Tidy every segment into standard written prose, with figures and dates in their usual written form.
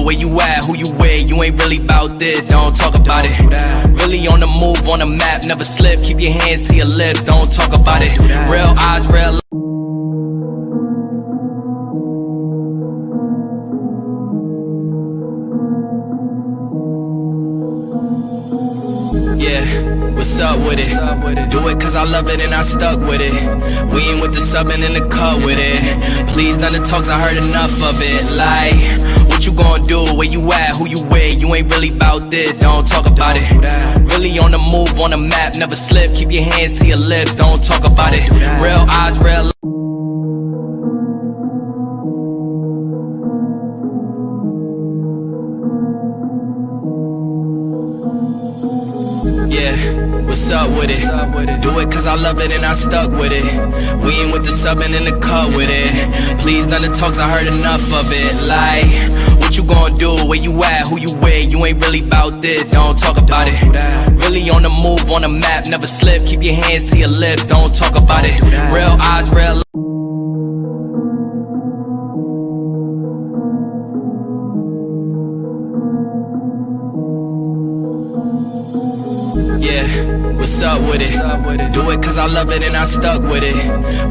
where you at, who you with, you ain't really bout this, don't talk about it. Really on the move, on the map, never slip, keep your hands to your lips, don't talk about it. Real eyes, real yeah, what's up with it? Do it cause I love it and I stuck with it. We ain't with the subbing in the cut with it. Please none of the talks, I heard enough of it. Like, what you gonna do, where you at, who you with, you ain't really bout this, don't talk about it. Really on the move, on the map, never slip, keep your hands to your lips, don't talk about it. Real eyes, real yeah, what's up with it? Do it cause I love it and I stuck with it. We ain't with the subbing in the cut with it. Please none of the talks, I heard enough of it. Like, what you gonna do, where you at, who you with, you ain't really bout this, don't talk about it. Really on the move, on the map, never slip, keep your hands to your lips, don't talk about it. Real eyes, real yeah, what's up with it? Do it cause I love it and I stuck with it.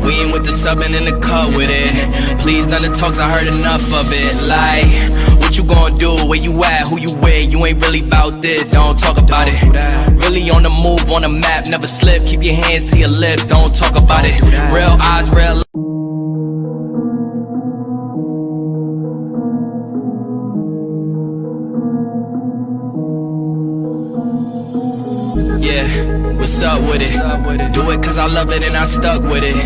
We ain't with the subbing in the cut with it. Please none of the talks, I heard enough of it. Like, what you gonna do, where you at, who you with, you ain't really bout this, don't talk about it. Really on the move, on the map, never slip, keep your hands to your lips, don't talk about it. Real eyes, real yeah, what's up with it? Do it cause I love it and I stuck with it.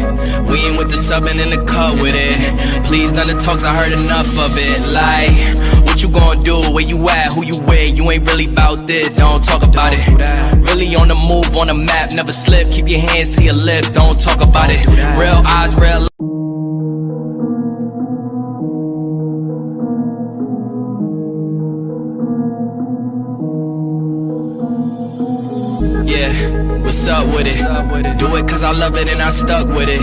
We ain't with the subbing in the cut with it. Please none of the talks, I heard enough of it. Like, what you gonna do, where you at, who you with, you ain't really bout this, don't talk about it. Really on the move, on the map, never slip, keep your hands to your lips, don't talk about it. Real eyes, real yeah, what's up with it? Do it cause I love it and I stuck with it.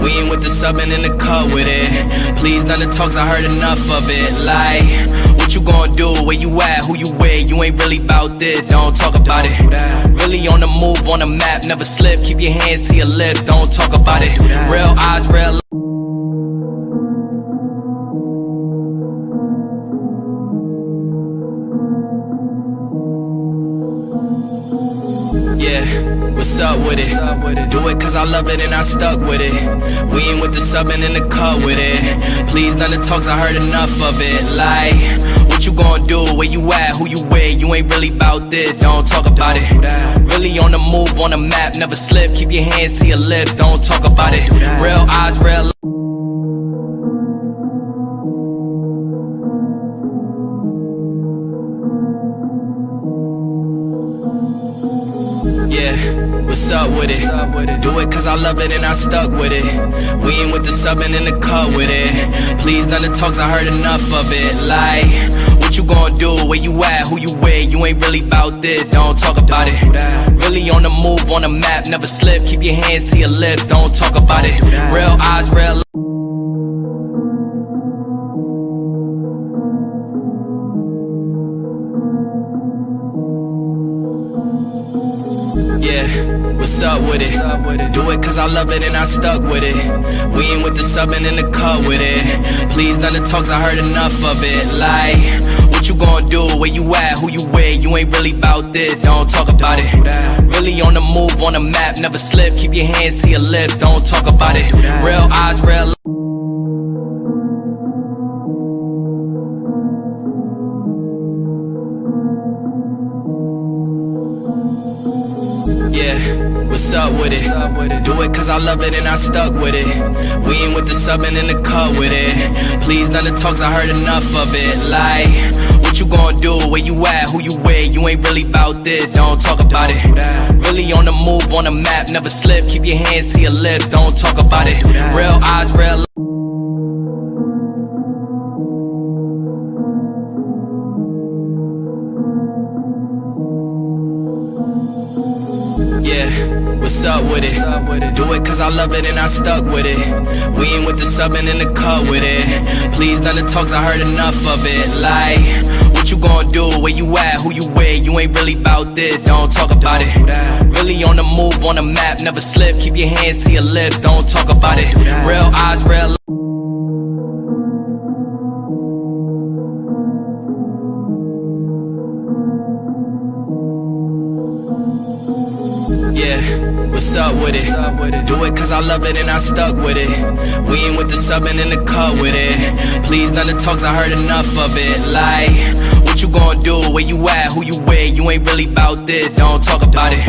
We ain't with the subbing in the cut with it. Please none of the talks, I heard enough of it. Like, what you gonna do, where you at, who you with, you ain't really bout this, don't talk about it. Really on the move, on the map, never slip, keep your hands to your lips, don't talk about it. Real eyes, real yeah, what's up with it? Do it cause I love it and I stuck with it. We ain't with the subbing in the cut with it. Please none of the talks, I heard enough of it. Like, what you gonna do, where you at, who you with, you ain't really bout this, don't talk about it. Really on the move, on the map, never slip, keep your hands to your lips, don't talk about it. Real eyes, real yeah, what's up with it? Do it cause I love it and I stuck with it. We ain't with the subbing in the cut with it. Please none of the talks, I heard enough of it. Like, what you gonna do, where you at, who you with, you ain't really bout this, don't talk about it. Really on the move, on the map, never slip, keep your hands to your lips, don't talk about it. Real eyes, real yeah, what's up with it? Do it cause I love it and I stuck with it. We ain't with the subbing in the cut with it. Please none of the talks, I heard enough of it. Like, what you gonna do, where you at, who you with, you ain't really bout this, don't talk about it. Really on the move, on the map, never slip, keep your hands to your lips, don't talk about it. Real eyes, real yeah, what's up with it? Do it cause I love it and I stuck with it. We ain't with the subbing in the cut with it. Please none of the talks, I heard enough of it. Like, what you gonna do, where you at, who you with, you ain't really bout this, don't talk about it. Really on the move, on the map, never slip, keep your hands to your lips, don't talk about it. Real eyes, real yeah, what's what's up with it? Do it cause I love it and I stuck with it. We ain't with the subbing in the cut with it. Please none of the talks, I heard enough of it. Like, what you gonna do? Where you at? Who you with? You ain't really about this, don't talk about it. Really on the move, on the map, never slip. Keep your hands to your lips, don't talk about it. Real eyes, real. Yeah, what's up with it? Do it cause I love it and I stuck with it. We ain't with the subbing in the cut with it. Please none of the talks, I heard enough of it. Like, what you gonna do? Where you at? Who you with? You ain't really about this, don't talk about it.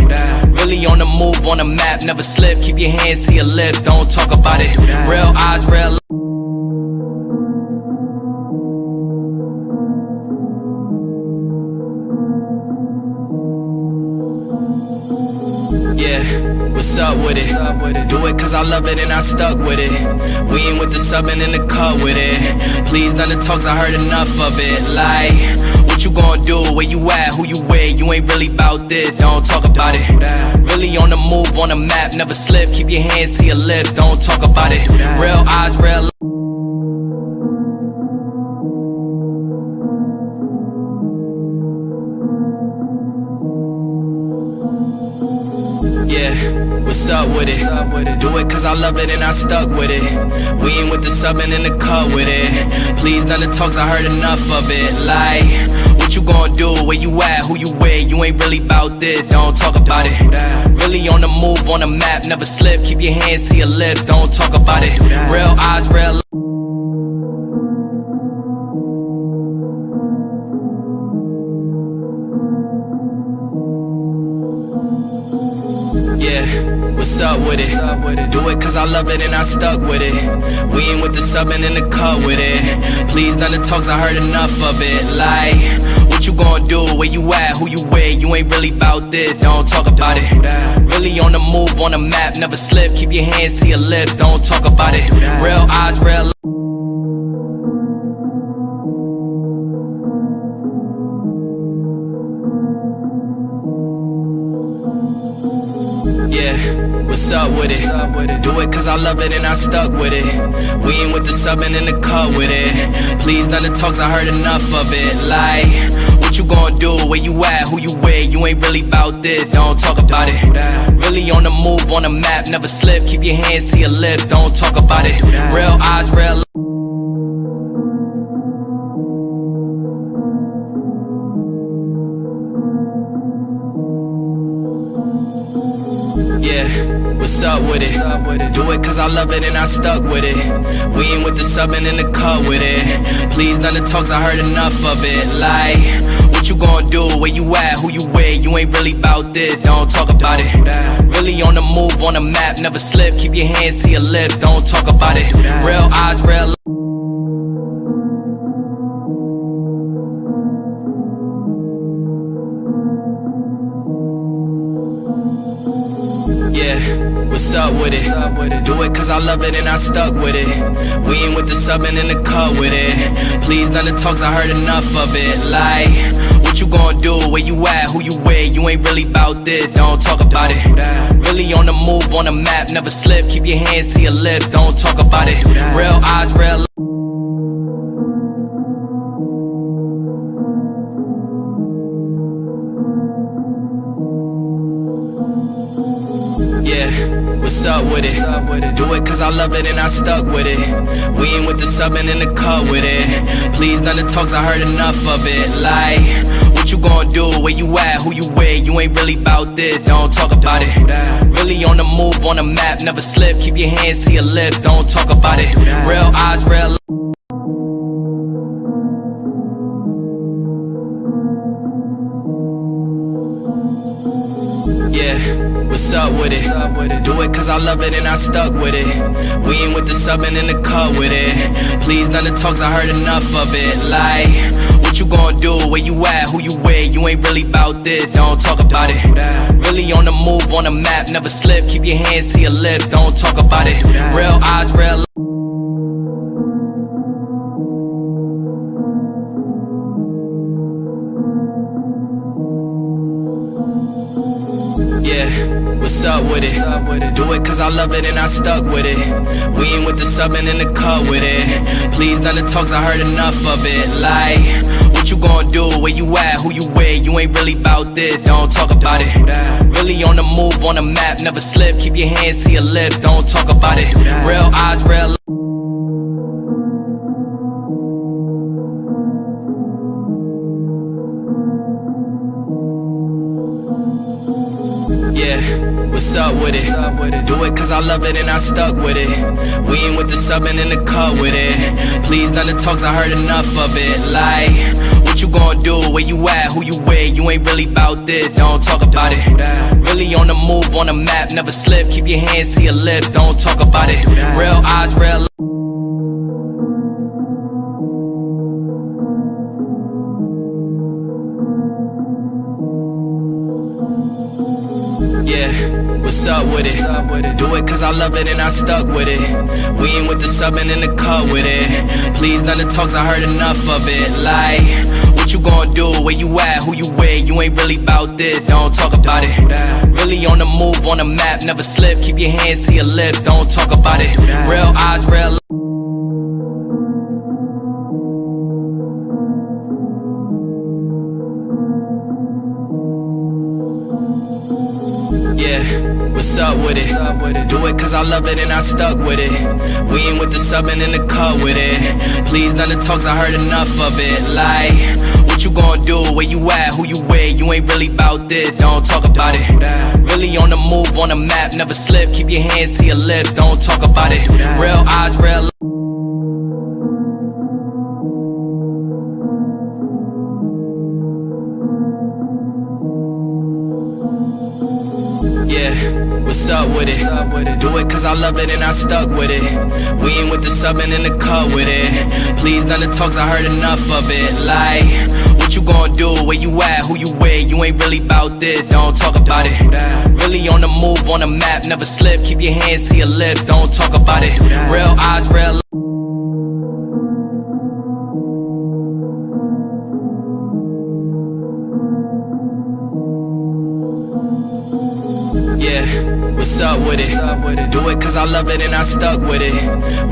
Really on the move, on the map, never slip. Keep your hands to your lips, don't talk about it. Real eyes, real. Yeah, what's up with it? Do it cause I love it and I stuck with it. We ain't with the subbing in the cut with it. Please none of the talks, I heard enough of it. Like, what you gonna do? Where you at? Who you with? You ain't really about this, don't talk about it. Really on the move, on the map, never slip. Keep your hands to your lips, don't talk about it. Real eyes, real. Yeah, what's up with it? Do it cause I love it and I stuck with it. We ain't with the subbing in the cut with it. Please none of the talks, I heard enough of it. Like, what you gonna do? Where you at? Who you with? You ain't really about this, don't talk about it. Really on the move, on the map, never slip. Keep your hands to your lips, don't talk about it. Real eyes, real. Yeah, what's up with it? Do it cause I love it and I stuck with it. We ain't with the subbing in the cut with it. Please none of the talks, I heard enough of it. Like, what you gonna do? Where you at? Who you with? You ain't really about this, don't talk about it. Really on the move, on the map, never slip. Keep your hands to your lips, don't talk about it. Real eyes, real. Yeah, what's up with it? Do it cause I love it and I stuck with it. We ain't with the subbing in the cut with it. Please none of the talks, I heard enough of it. Like, what you gonna do? Where you at? Who you with? You ain't really about this, don't talk about it. Really on the move, on the map, never slip. Keep your hands to your lips, don't talk about it. Real eyes, real. Yeah, what's up with it? Do it cause I love it and I stuck with it. We ain't with the subbing in the cut with it. Please none of the talks, I heard enough of it. Like, what you gonna do? Where you at? Who you with? You ain't really about this, don't talk about it. Really on the move, on the map, never slip. Keep your hands to your lips, don't talk about it. Real eyes, real. Yeah, what's up with it? Do it cause I love it and I stuck with it. We ain't with the subbing in the cut with it. Please none of the talks, I heard enough of it. Like, what you gonna do? Where you at? Who you with? You ain't really about this, don't talk about it. Really on the move, on the map, never slip. Keep your hands to your lips, don't talk about it. Real eyes, real. Yeah, what's up with it? Do it cause I love it and I stuck with it. We ain't with the subbing in the cut with it. Please none of the talks, I heard enough of it. Like, what you gonna do? Where you at? Who you with? You ain't really about this, don't talk about it. Really on the move, on the map, never slip. Keep your hands to your lips, don't talk about it. Real eyes, real. Yeah, what's up with it? Do it cause I love it and I stuck with it. We ain't with the subbing in the cut with it. Please none of the talks, I heard enough of it. Like, what you gonna do? Where you at? Who you with? You ain't really about this, don't talk about it. Really on the move, on the map, never slip. Keep your hands to your lips, don't talk about it. Real eyes, real. Yeah, what's up with it? Do it cause I love it and I stuck with it. We ain't with the subbing in the cut with it. Please none of the talks, I heard enough of it. Like, what you gonna do? Where you at? Who you with? You ain't really about this, don't talk about it. Really on the move, on the map, never slip. Keep your hands to your lips, don't talk about it. Real eyes, real. Yeah, what's up with it? Do it cause I love it and I stuck with it. We ain't with the subbing in the cut with it. Please none of the talks, I heard enough of it. Like, what you gonna do? Where you at? Who you with? You ain't really about this, don't talk about it. Really on the move, on the map, never slip. Keep your hands to your lips, don't talk about it. Real eyes, real. Yeah, what's up with it? Do it cause I love it and I stuck with it. We ain't with the subbing in the cut with it. Please none of the talks, I heard enough of it. Like, what you gonna do? Where you at? Who you with? You ain't really about this, don't talk about it. Really on the move, on the map, never slip. Keep your hands to your lips, don't talk about it. Real eyes, real. Yeah, what's up with it? Do it cause I love it and I stuck with it. We ain't with the subbing in the cut with it. Please none of the talks, I heard enough of it. Like, what you gonna do? Where you at? Who you with? You ain't really about this, don't talk about it. Really on the move, on the map, never slip. Keep your hands to your lips, don't talk about it. Real eyes, real. Yeah, what's up with it? Do it cause I love it and I stuck with it. We ain't with the subbing in the cut with it. Please none of the talks, I heard enough of it. Like, what you gonna do? Where you at? Who you with? You ain't really about this, don't talk about it. Really on the move, on the map, never slip. Keep your hands to your lips, don't talk about it. Real eyes, real. Yeah, what's up with it? Do it cause I love it and I stuck with it.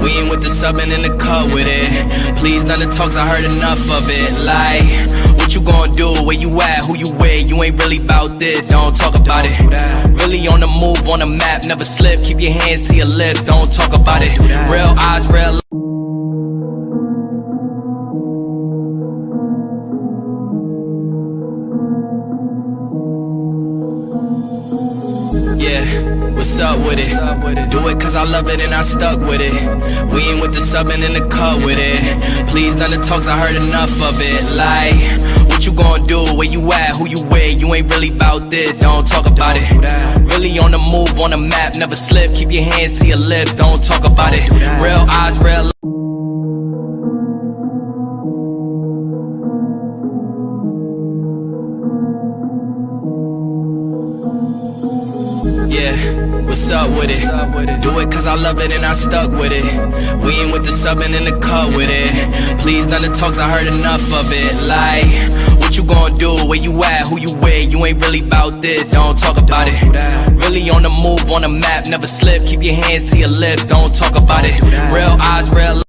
We ain't with the subbing in the cut with it. Please none of the talks, I heard enough of it. Like, what you gonna do? Where you at? Who you with? You ain't really about this, don't talk about it. Really on the move, on the map, never slip. Keep your hands to your lips, don't talk about it. Real eyes, real. Yeah, what's up with it? Do it cause I love it and I stuck with it. We ain't with the subbing in the cut with it. Please none of the talks, I heard enough of it. Like, what you gonna do? Where you at? Who you with? You ain't really about this, don't talk about it. Really on the move, on the map, never slip. Keep your hands to your lips, don't talk about it. Real eyes, real. Yeah, what's up with it? Do it cause I love it and I stuck with it. We ain't with the subbing in the cut with it. Please none of the talks, I heard enough of it. Like, what you gonna do? Where you at? Who you with? You ain't really about this, don't talk about it. Really on the move, on the map, never slip. Keep your hands to your lips, don't talk about it. Real eyes, real.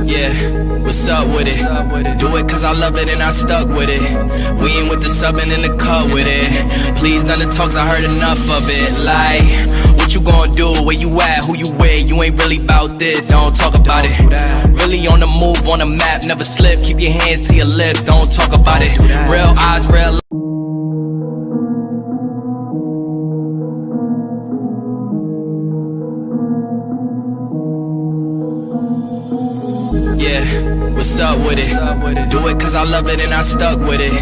Yeah, what's up with it? Do it cause I love it and I stuck with it. We ain't with the subbing in the cut with it. Please none of the talks, I heard enough of it. Like, what you gonna do? Where you at? Who you with? You ain't really about this, don't talk about it. Really on the move, on the map, never slip. Keep your hands to your lips, don't talk about it. Real eyes, real. Yeah, what's up with it? Do it cause I love it and I stuck with it.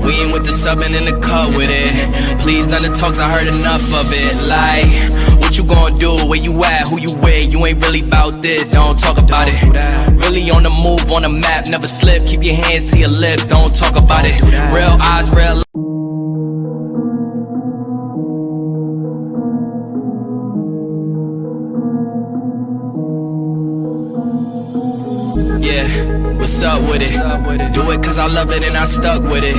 We ain't with the subbing in the cut with it. Please none of the talks, I heard enough of it. Like, what you gonna do? Where you at? Who you with? You ain't really about this, don't talk about it. Really on the move, on the map, never slip. Keep your hands to your lips, don't talk about it. Real eyes, real. what's up with it? Do it cause I love it and I stuck with it.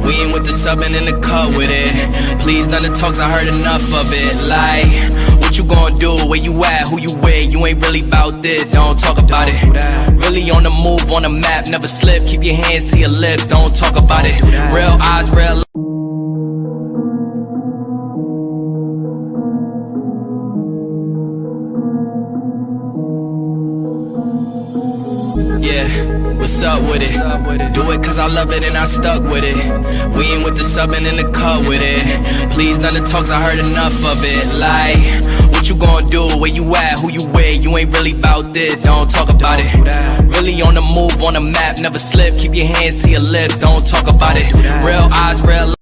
We ain't with the subbing in the cut with it. Please none of the talks, I heard enough of it. Like, what you gonna do? Where you at? Who you with? You ain't really about this, don't talk about it. Really on the move, on the map, never slip. Keep your hands to your lips, don't talk about it. Real eyes, real. Yeah, what's up with it? Do it cause I love it and I stuck with it. We ain't with the subbing in the cut with it. Please none of the talks, I heard enough of it. Like, what you gonna do? Where you at? Who you with? You ain't really about this, don't talk about it. Really on the move, on the map, never slip. Keep your hands to your lips, don't talk about it. Real eyes, real.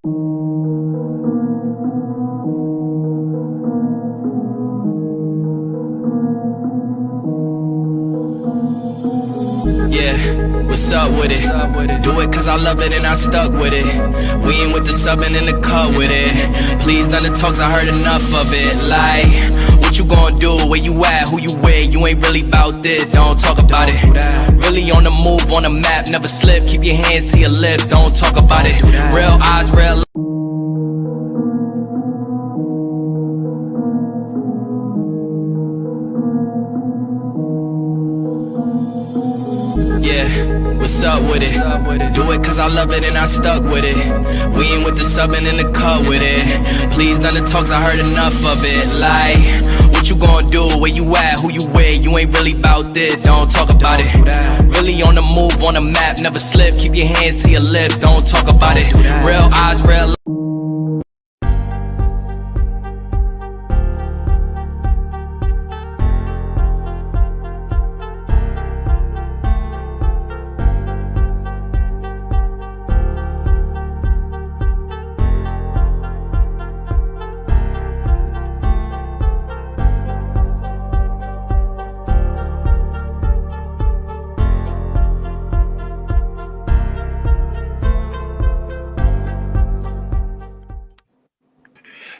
Yeah, what's up with it? Do it cause I love it and I stuck with it. We ain't with the subbing in the cut with it. Please none of the talks, I heard enough of it. Like, what you gonna do? Where you at? Who you with? You ain't really about this, don't talk about it. Really on the move, on the map, never slip. Keep your hands to your lips, don't talk about it. Real eyes, real. Yeah, what's up with it? Do it cause I love it and I stuck with it. We ain't with the subbing in the cut with it. Please none of the talks, I heard enough of it. Like, what you gonna do? Where you at? Who you with? You ain't really about this, don't talk about it. Really on the move, on the map, never slip. Keep your hands to your lips, don't talk about it. Real eyes, real.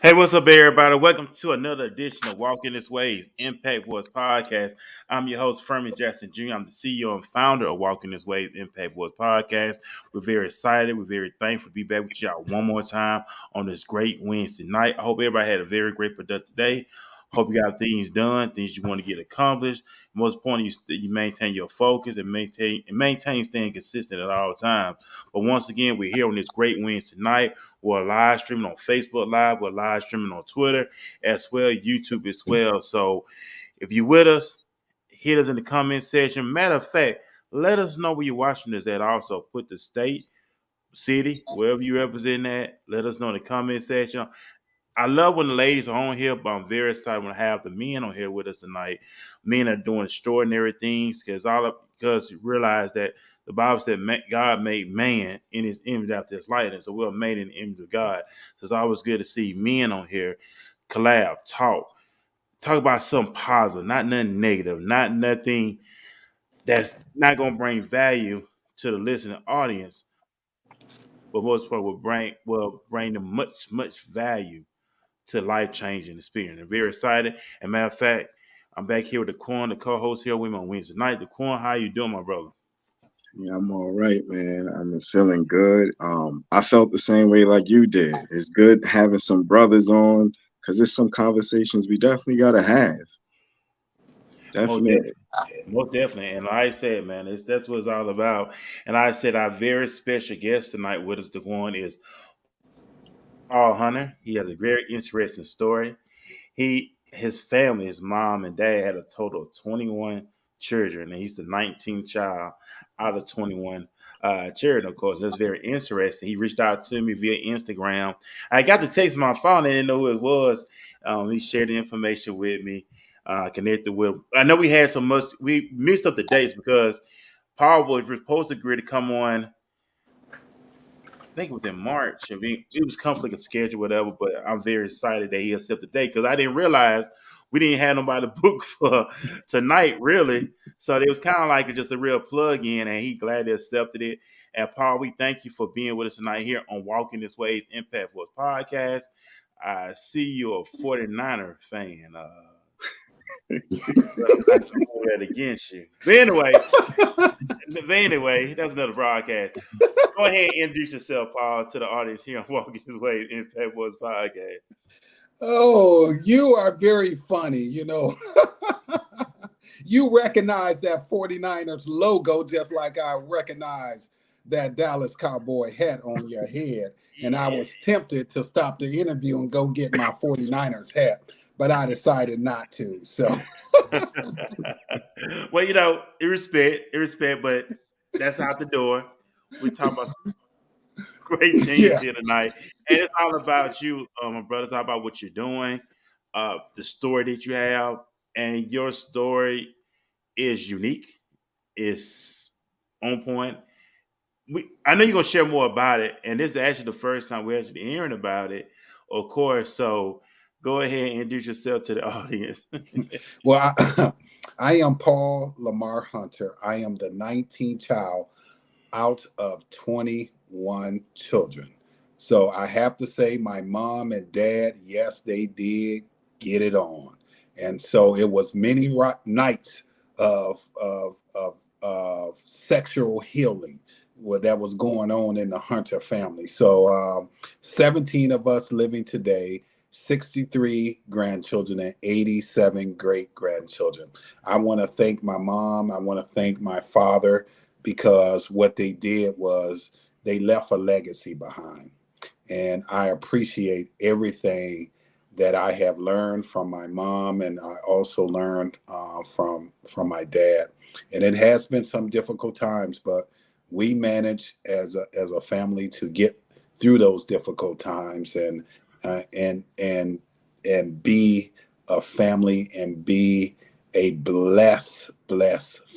Hey, what's up, everybody? Welcome to another edition of Walking This Way's Impact Voice Podcast. I'm your host, Furman Jackson Jr. I'm the CEO and founder of Walking This Way's Impact Voice Podcast. We're very excited. We're very thankful to be back with y'all one more time on this great Wednesday night. I hope everybody had a very great productive day. Hope you got things done, things you want to get accomplished. Most important, you maintain your focus and maintain staying consistent at all times. But once again, we're here on this great Wednesday night. We're live streaming on Facebook Live. We're live streaming on Twitter as well, YouTube as well. So if you're with us, hit us in the comment section. Matter of fact, let us know where you're watching this at. Also, put the state, city, wherever you represent at. Let us know in the comment section. I love when the ladies are on here, but I'm very excited when I have the men on here with us tonight. Men are doing extraordinary things because you realize that the Bible said God made man in his image after his likeness. So we're made in the image of God. So it's always good to see men on here collab, talk about something positive, not nothing negative, not nothing that's not going to bring value to the listening audience, but most part will bring them much value to life changing experience. I'm very excited. And matter of fact, I'm back here with the Quan, the co-host here with me on Wednesday night. The Quan, how you doing, my brother? Yeah, I'm all right, man. I'm feeling good. I felt the same way like you did. It's good having some brothers on because there's some conversations we definitely gotta have. Most definitely. Definitely. Most definitely. And like I said, man, that's what it's all about. And like I said, our very special guest tonight with us, the Quan, is Paul Hunter. He has a very interesting story. His family, his mom and dad had a total of 21 children, and he's the 19th child out of 21 children. Of course, that's very interesting. He reached out to me via Instagram. I got the text on my phone. I didn't know who it was. He shared the information with me. Connected with. I know we had we mixed up the dates because Paul was supposed to agree to come on. I think it was in March. I mean, it was conflict of schedule, whatever. But I'm very excited that he accepted the date because I didn't realize we didn't have nobody book for tonight, really. So it was kind of like just a real plug in, and he gladly accepted it. And Paul, we thank you for being with us tonight here on Walking This Way's Impact Force podcast. I see you're a 49er fan. But I'm not gonna hold that against you. But anyway, that's another broadcast. Go ahead and introduce yourself, Paul, to the audience here on Walking His Way Impact Boys Podcast. Oh, you are very funny. You recognize that 49ers logo just like I recognize that Dallas Cowboy hat on your head. And I was tempted to stop the interview and go get my 49ers hat, but I decided not to. So, Well, respect, but that's out the door. We talk about great things yeah. here tonight, and it's all about you, my brother. It's all about what you're doing, the story that you have, and your story is unique. It's on point. I know you're gonna share more about it, and this is actually the first time we're actually hearing about it, of course. So go ahead and introduce yourself to the audience. Well, I am Paul Lamar Hunter. I am the 19th child out of 21 children. So I have to say, my mom and dad, yes, they did get it on. And so it was many nights of sexual healing that was going on in the Hunter family. So 17 of us living today, 63 grandchildren and 87 great grandchildren. I want to thank my mom. I want to thank my father, because what they did was they left a legacy behind. And I appreciate everything that I have learned from my mom, and I also learned from my dad. And it has been some difficult times, but we managed as a family to get through those difficult times, and be a family, and be a blessed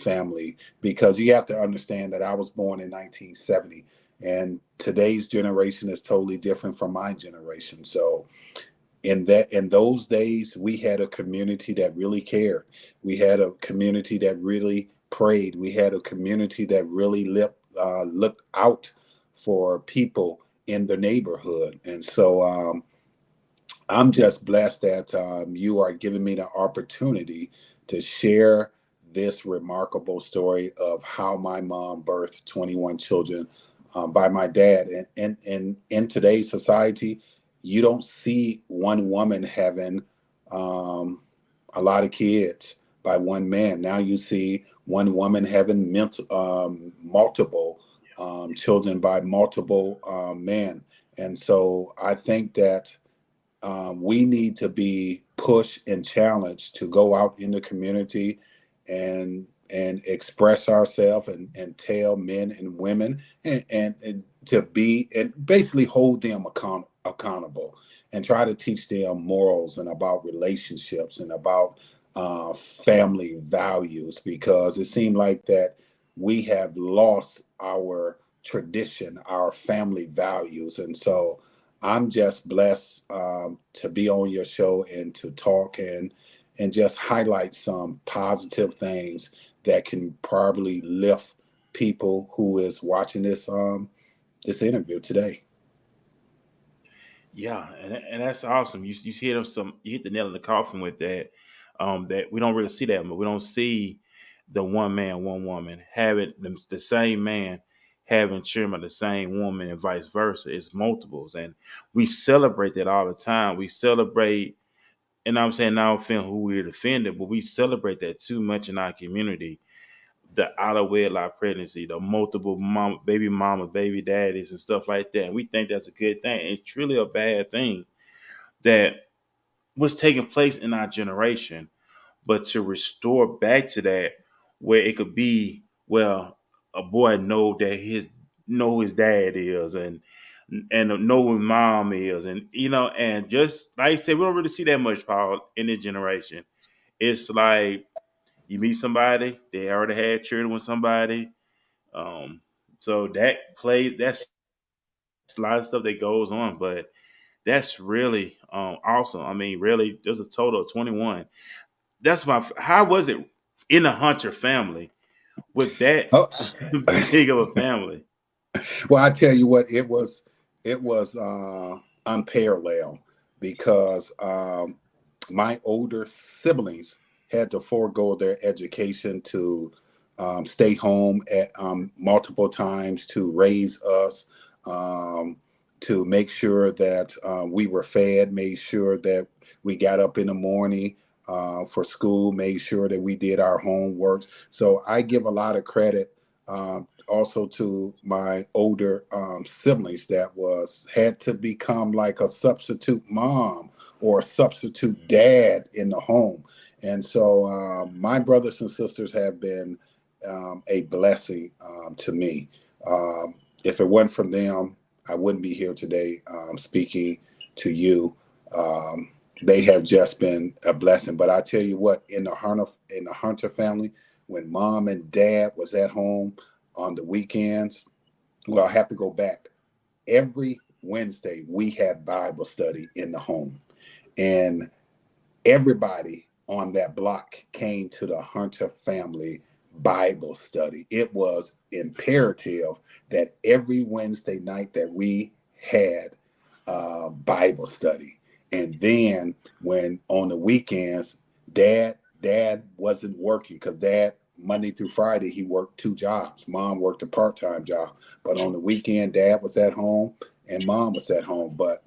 family, because you have to understand that I was born in 1970, and today's generation is totally different from my generation. So in those days, we had a community that really cared. We had a community that really prayed. We had a community that really looked out for people in the neighborhood. And so I'm just blessed that you are giving me the opportunity to share this remarkable story of how my mom birthed 21 children by my dad. And in today's society, you don't see one woman having a lot of kids by one man. Now you see one woman having multiple children by multiple men. And so I think that we need to be pushed and challenged to go out in the community and express ourselves, and tell men and women, and to be, and basically hold them accountable, and try to teach them morals and about relationships and about family values, because it seemed like that we have lost our tradition, our family values. And so I'm just blessed to be on your show and to talk and just highlight some positive things that can probably lift people who is watching this interview today. Yeah, and that's awesome. You hit the nail in the coffin with that. That we don't really see that, but we don't see the one man, one woman having the same man having children of the same woman, and vice versa. It's multiples, and we celebrate that all the time. We celebrate, and I'm saying now, offend who we're defending, but we celebrate that too much in our community. The out of wedlock pregnancy, the multiple baby mamas, baby daddies, and stuff like that. And we think that's a good thing. It's truly a bad thing that was taking place in our generation. But to restore back to that, where it could be, well, a boy know who his dad is, and know who his mom is, and just like I said, we don't really see that much, Paul, in this generation. It's like you meet somebody, they already had children with somebody. Um, so that's a lot of stuff that goes on, but that's really awesome. I mean, really, there's a total of 21. How was it in the Hunter family with that Oh, big of a family? well, I tell you what, it was unparalleled, because my older siblings had to forego their education to stay home at multiple times to raise us, to make sure that we were fed, made sure that we got up in the morning for school, made sure that we did our homework. So I give a lot of credit also to my older siblings that had to become like a substitute mom or a substitute dad in the home. And so my brothers and sisters have been a blessing to me. If it wasn't from them, I wouldn't be here today speaking to you. They have just been a blessing. But I tell you what, in the Hunter family, when mom and dad was at home on the weekends, well, I have to go back. Every Wednesday we had Bible study in the home, and everybody on that block came to the Hunter family Bible study. It was imperative that every Wednesday night that we had Bible study. And then when on the weekends, dad wasn't working because dad Monday through Friday he worked 2 jobs. Mom worked a part-time job, but on the weekend dad was at home and mom was at home. But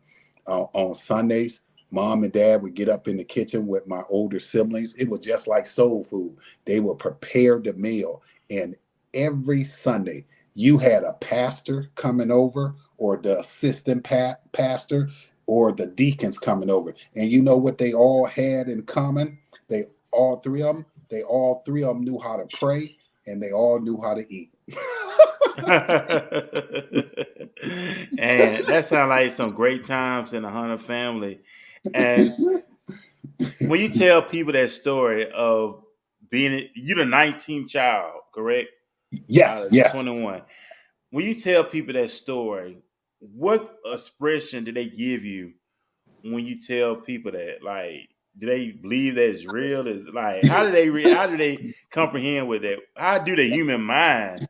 on Sundays, mom and dad would get up in the kitchen with my older siblings. It was just like soul food. They would prepare the meal. And every Sunday, you had a pastor coming over or the assistant pastor or the deacons coming over. And you know what they all had in common? All three of them knew how to pray and they all knew how to eat. And that sounds like some great times in the Hunter family. And when you tell people that story of being you the 19th child, correct? Out Yes, of yes. 21. When you tell people that story, what expression do they give you when you tell people that? Like, do they believe that it's real? Is like how do they comprehend with that? How do the human mind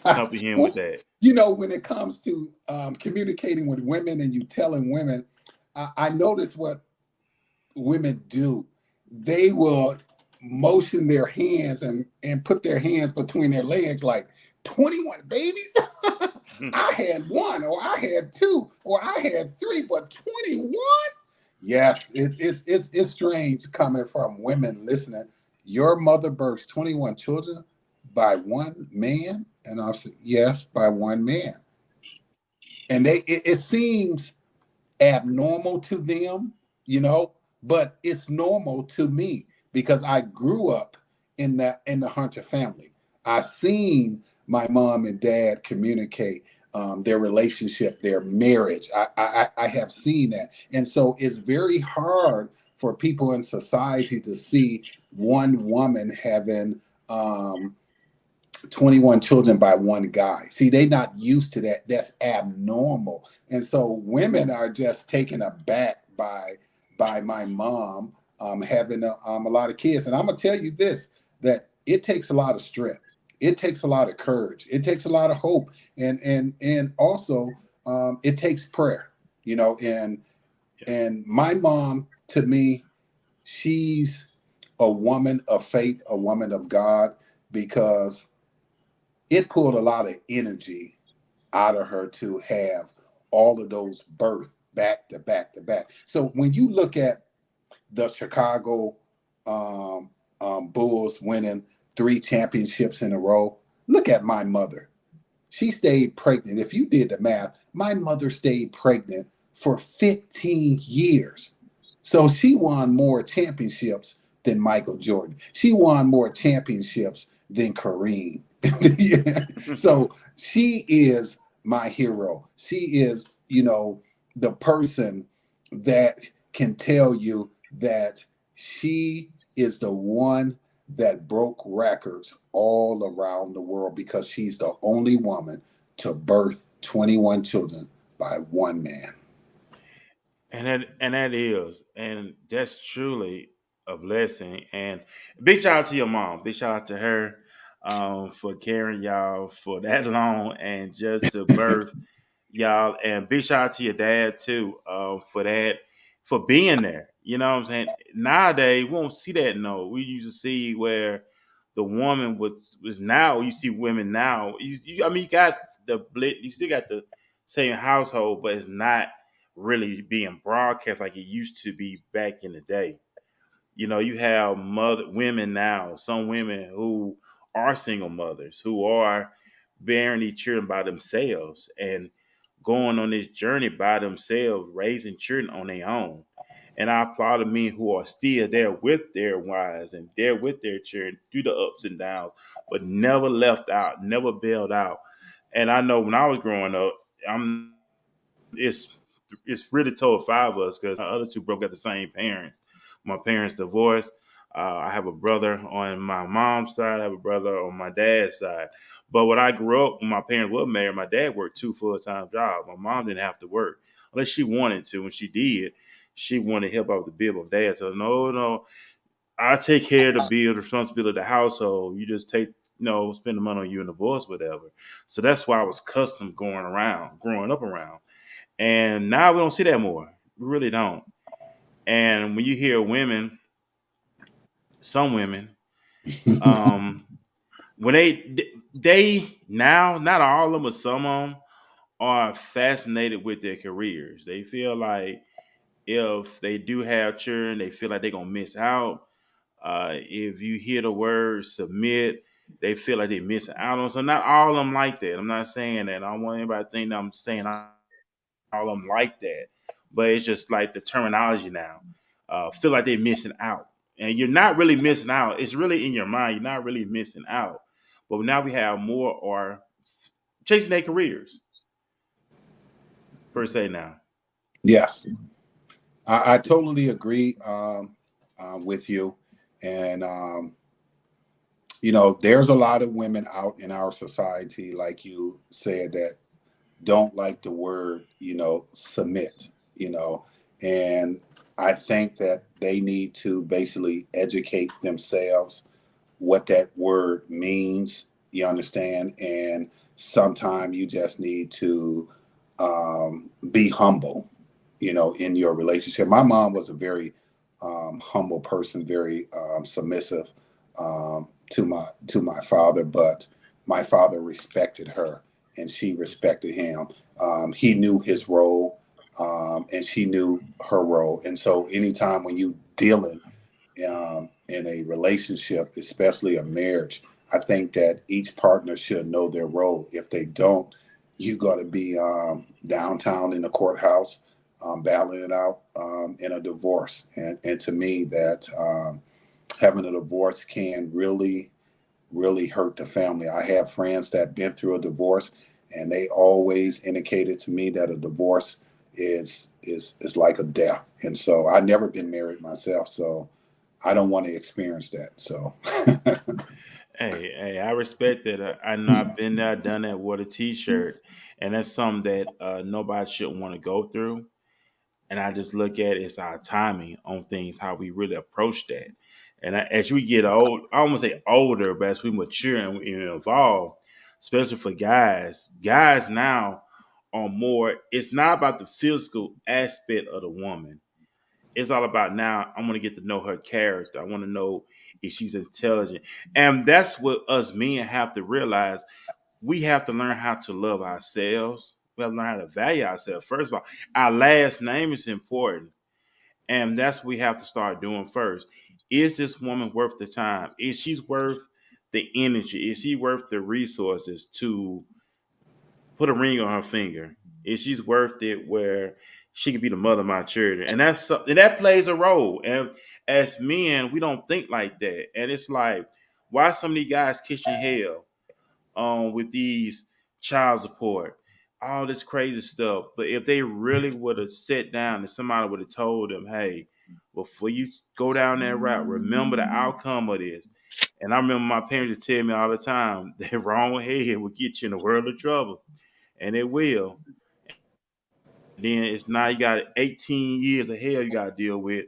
comprehend with that? You know, when it comes to communicating with women and you telling women, I notice what women do. They will motion their hands and put their hands between their legs like 21 babies. I had one, or I had two, or I had three, but 21. Yes, it's strange coming from women listening. Your mother births 21 children by one man, and I said yes, by one man, and it seems abnormal to them, you know, but it's normal to me because I grew up in the Hunter family. I seen my mom and dad communicate their relationship, their marriage. I have seen that, and so it's very hard for people in society to see one woman having 21 children by one guy. See, they not used to that. That's abnormal. And so women are just taken aback by my mom having a lot of kids. And I'm gonna tell you this, that it takes a lot of strength. It takes a lot of courage. It takes a lot of hope. And also it takes prayer, you know, and my mom to me, she's a woman of faith, a woman of God, because it pulled a lot of energy out of her to have all of those births back to back to back. So when you look at the Chicago Bulls winning 3 championships in a row, look at my mother. She stayed pregnant. If you did the math, my mother stayed pregnant for 15 years. So she won more championships than Michael Jordan. She won more championships than Kareem. Yeah. So she is my hero. She is, you know, the person that can tell you that she is the one that broke records all around the world because she's the only woman to birth 21 children by one man. And that is, and that's truly a blessing. And big shout out to your mom. Big shout out to her for carrying y'all for that long and just to birth y'all. And big shout out to your dad too for that, for being there. You know what I'm saying? Nowadays, we won't see that. No, we used to see where the woman was now. You see women now. I mean, you got the blit. You still got the same household, but it's not really being broadcast like it used to be back in the day. You know, you have women now, some women who are single mothers, who are bearing these children by themselves and going on this journey by themselves, raising children on their own. And I applaud the men who are still there with their wives and there with their children through the ups and downs, but never left out, never bailed out. And I know when I was growing up, I'm it's really told five of us because my other two broke at the same parents. My parents divorced. I have a brother on my mom's side. I have a brother on my dad's side. But when I grew up, when my parents were married, my dad worked two full-time jobs. My mom didn't have to work unless she wanted to. When she did, she wanted help out with the bill. But dad said, no, no, I take care of the bill, the responsibility of the household. You just take, spend the money on you and the boys, whatever. So that's why I was accustomed growing up around. And now we don't see that more. We really don't. And when you hear women, some women, um, when they now, not all of them, but some of them are fascinated with their careers. They feel like if they do have children, they feel like they're gonna miss out. If you hear the word submit, they feel like they're missing out on. So not all of them like that. I'm not saying that. I don't want anybody to think that I'm saying all of them like that, but it's just like the terminology now. Feel like they're missing out, and you're not really missing out. It's really in your mind. You're not really missing out. But now we have more are chasing their careers per se now. Yes, I totally agree with you. And, there's a lot of women out in our society, like you said, that don't like the word, submit, and I think that they need to basically educate themselves what that word means. You understand? And sometimes you just need to be humble, in your relationship. My mom was a very humble person, very submissive to my father, but my father respected her and she respected him. He knew his role, and she knew her role. And so anytime when you dealing in a relationship, especially a marriage, I think that each partner should know their role. If they don't, you got to be downtown in the courthouse, battling it out in a divorce. And to me, that having a divorce can really, really hurt the family. I have friends that been through a divorce, and they always indicated to me that a divorce is like a death. And so I never been married myself, so I don't want to experience that. So Hey, I respect that. I know I've been there, done that, wore the T-shirt, and that's something that nobody should want to go through. And I just look at it as our timing on things, how we really approach that. And as we get old, I almost say older, but as we mature and we evolve, especially for guys now are more. It's not about the physical aspect of the woman. It's all about now. I want to get to know her character. I want to know if she's intelligent, and that's what us men have to realize. We have to learn how to love ourselves. We have to learn how to value ourselves. First of all, our last name is important. And that's what we have to start doing first. Is this woman worth the time? Is she worth the energy? Is she worth the resources to put a ring on her finger? Is she worth it where she could be the mother of my children? And that plays a role. And as men, we don't think like that. And it's like, why some of these guys kitchen hell with these child support, all this crazy stuff. But if they really would have sat down and somebody would have told them, hey, before you go down that route, remember the outcome of this. And I remember my parents would tell me all the time, that wrong head will get you in a world of trouble. And it will. And then it's now you got 18 years of hell you got to deal with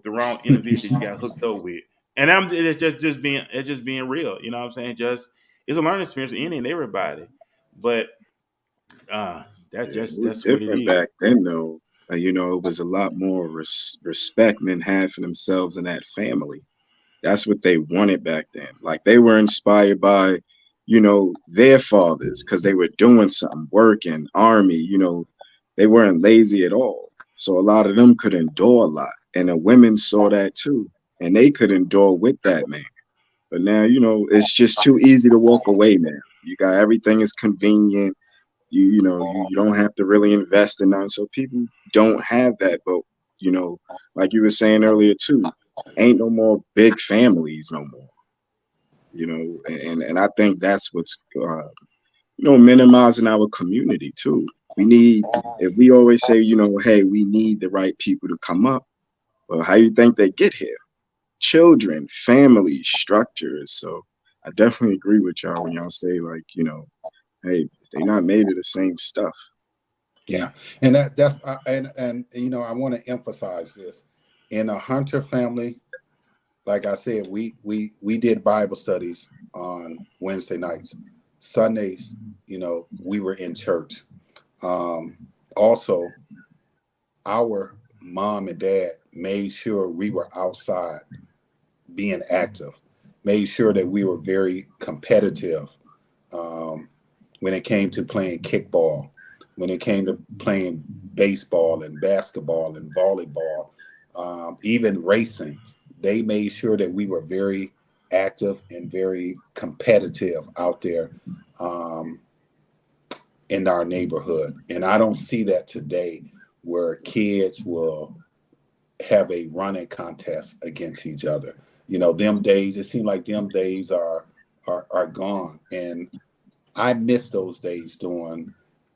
the wrong individual you got hooked up with. And it's just being real. You know what I'm saying? Just it's a learning experience for any and everybody. But uh Yeah, it was that's what it different is. back then, though. It was a lot more respect men had for themselves and that family. That's what they wanted back then. Like they were inspired by, their fathers because they were doing something, working, army, they weren't lazy at all. So a lot of them could endure a lot. And the women saw that too. And they could endure with that man. But now, it's just too easy to walk away now. You got everything is convenient. You don't have to really invest in that. So people don't have that. But, like you were saying earlier too, ain't no more big families no more. And I think that's what's minimizing our community too. We need, if we always say, hey, we need the right people to come up. Well, how you think they get here? Children, families, structures. So I definitely agree with y'all when y'all say like, hey, they not made of the same stuff. Yeah, and that's and I want to emphasize this in a Hunter family. Like I said, we did Bible studies on Wednesday nights. Sundays, we were in church. Also, our mom and dad made sure we were outside being active, made sure that we were very competitive when it came to playing kickball, when it came to playing baseball and basketball and volleyball, even racing. They made sure that we were very active and very competitive out there in our neighborhood. And I don't see that today where kids will have a running contest against each other. Them days, it seems like them days are gone. And I miss those days doing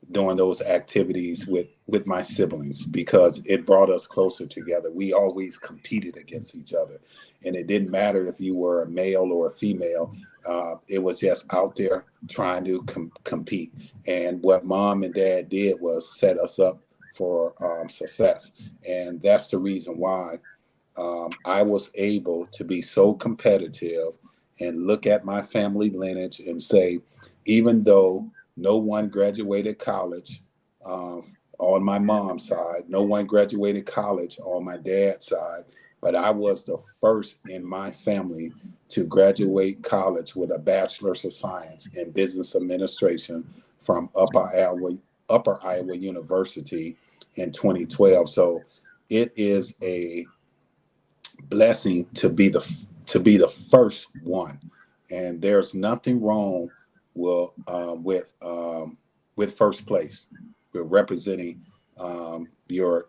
those activities with my siblings because it brought us closer together. We always competed against each other, and it didn't matter if you were a male or a female. It was just out there trying to compete. And what mom and dad did was set us up for success, and that's the reason why I was able to be so competitive and look at my family lineage and say, even though no one graduated college on my mom's side, no one graduated college on my dad's side, but I was the first in my family to graduate college with a bachelor's of science in business administration from Upper Iowa University in 2012. So it is a blessing to be the first one, and there's nothing wrong with first place. We're representing your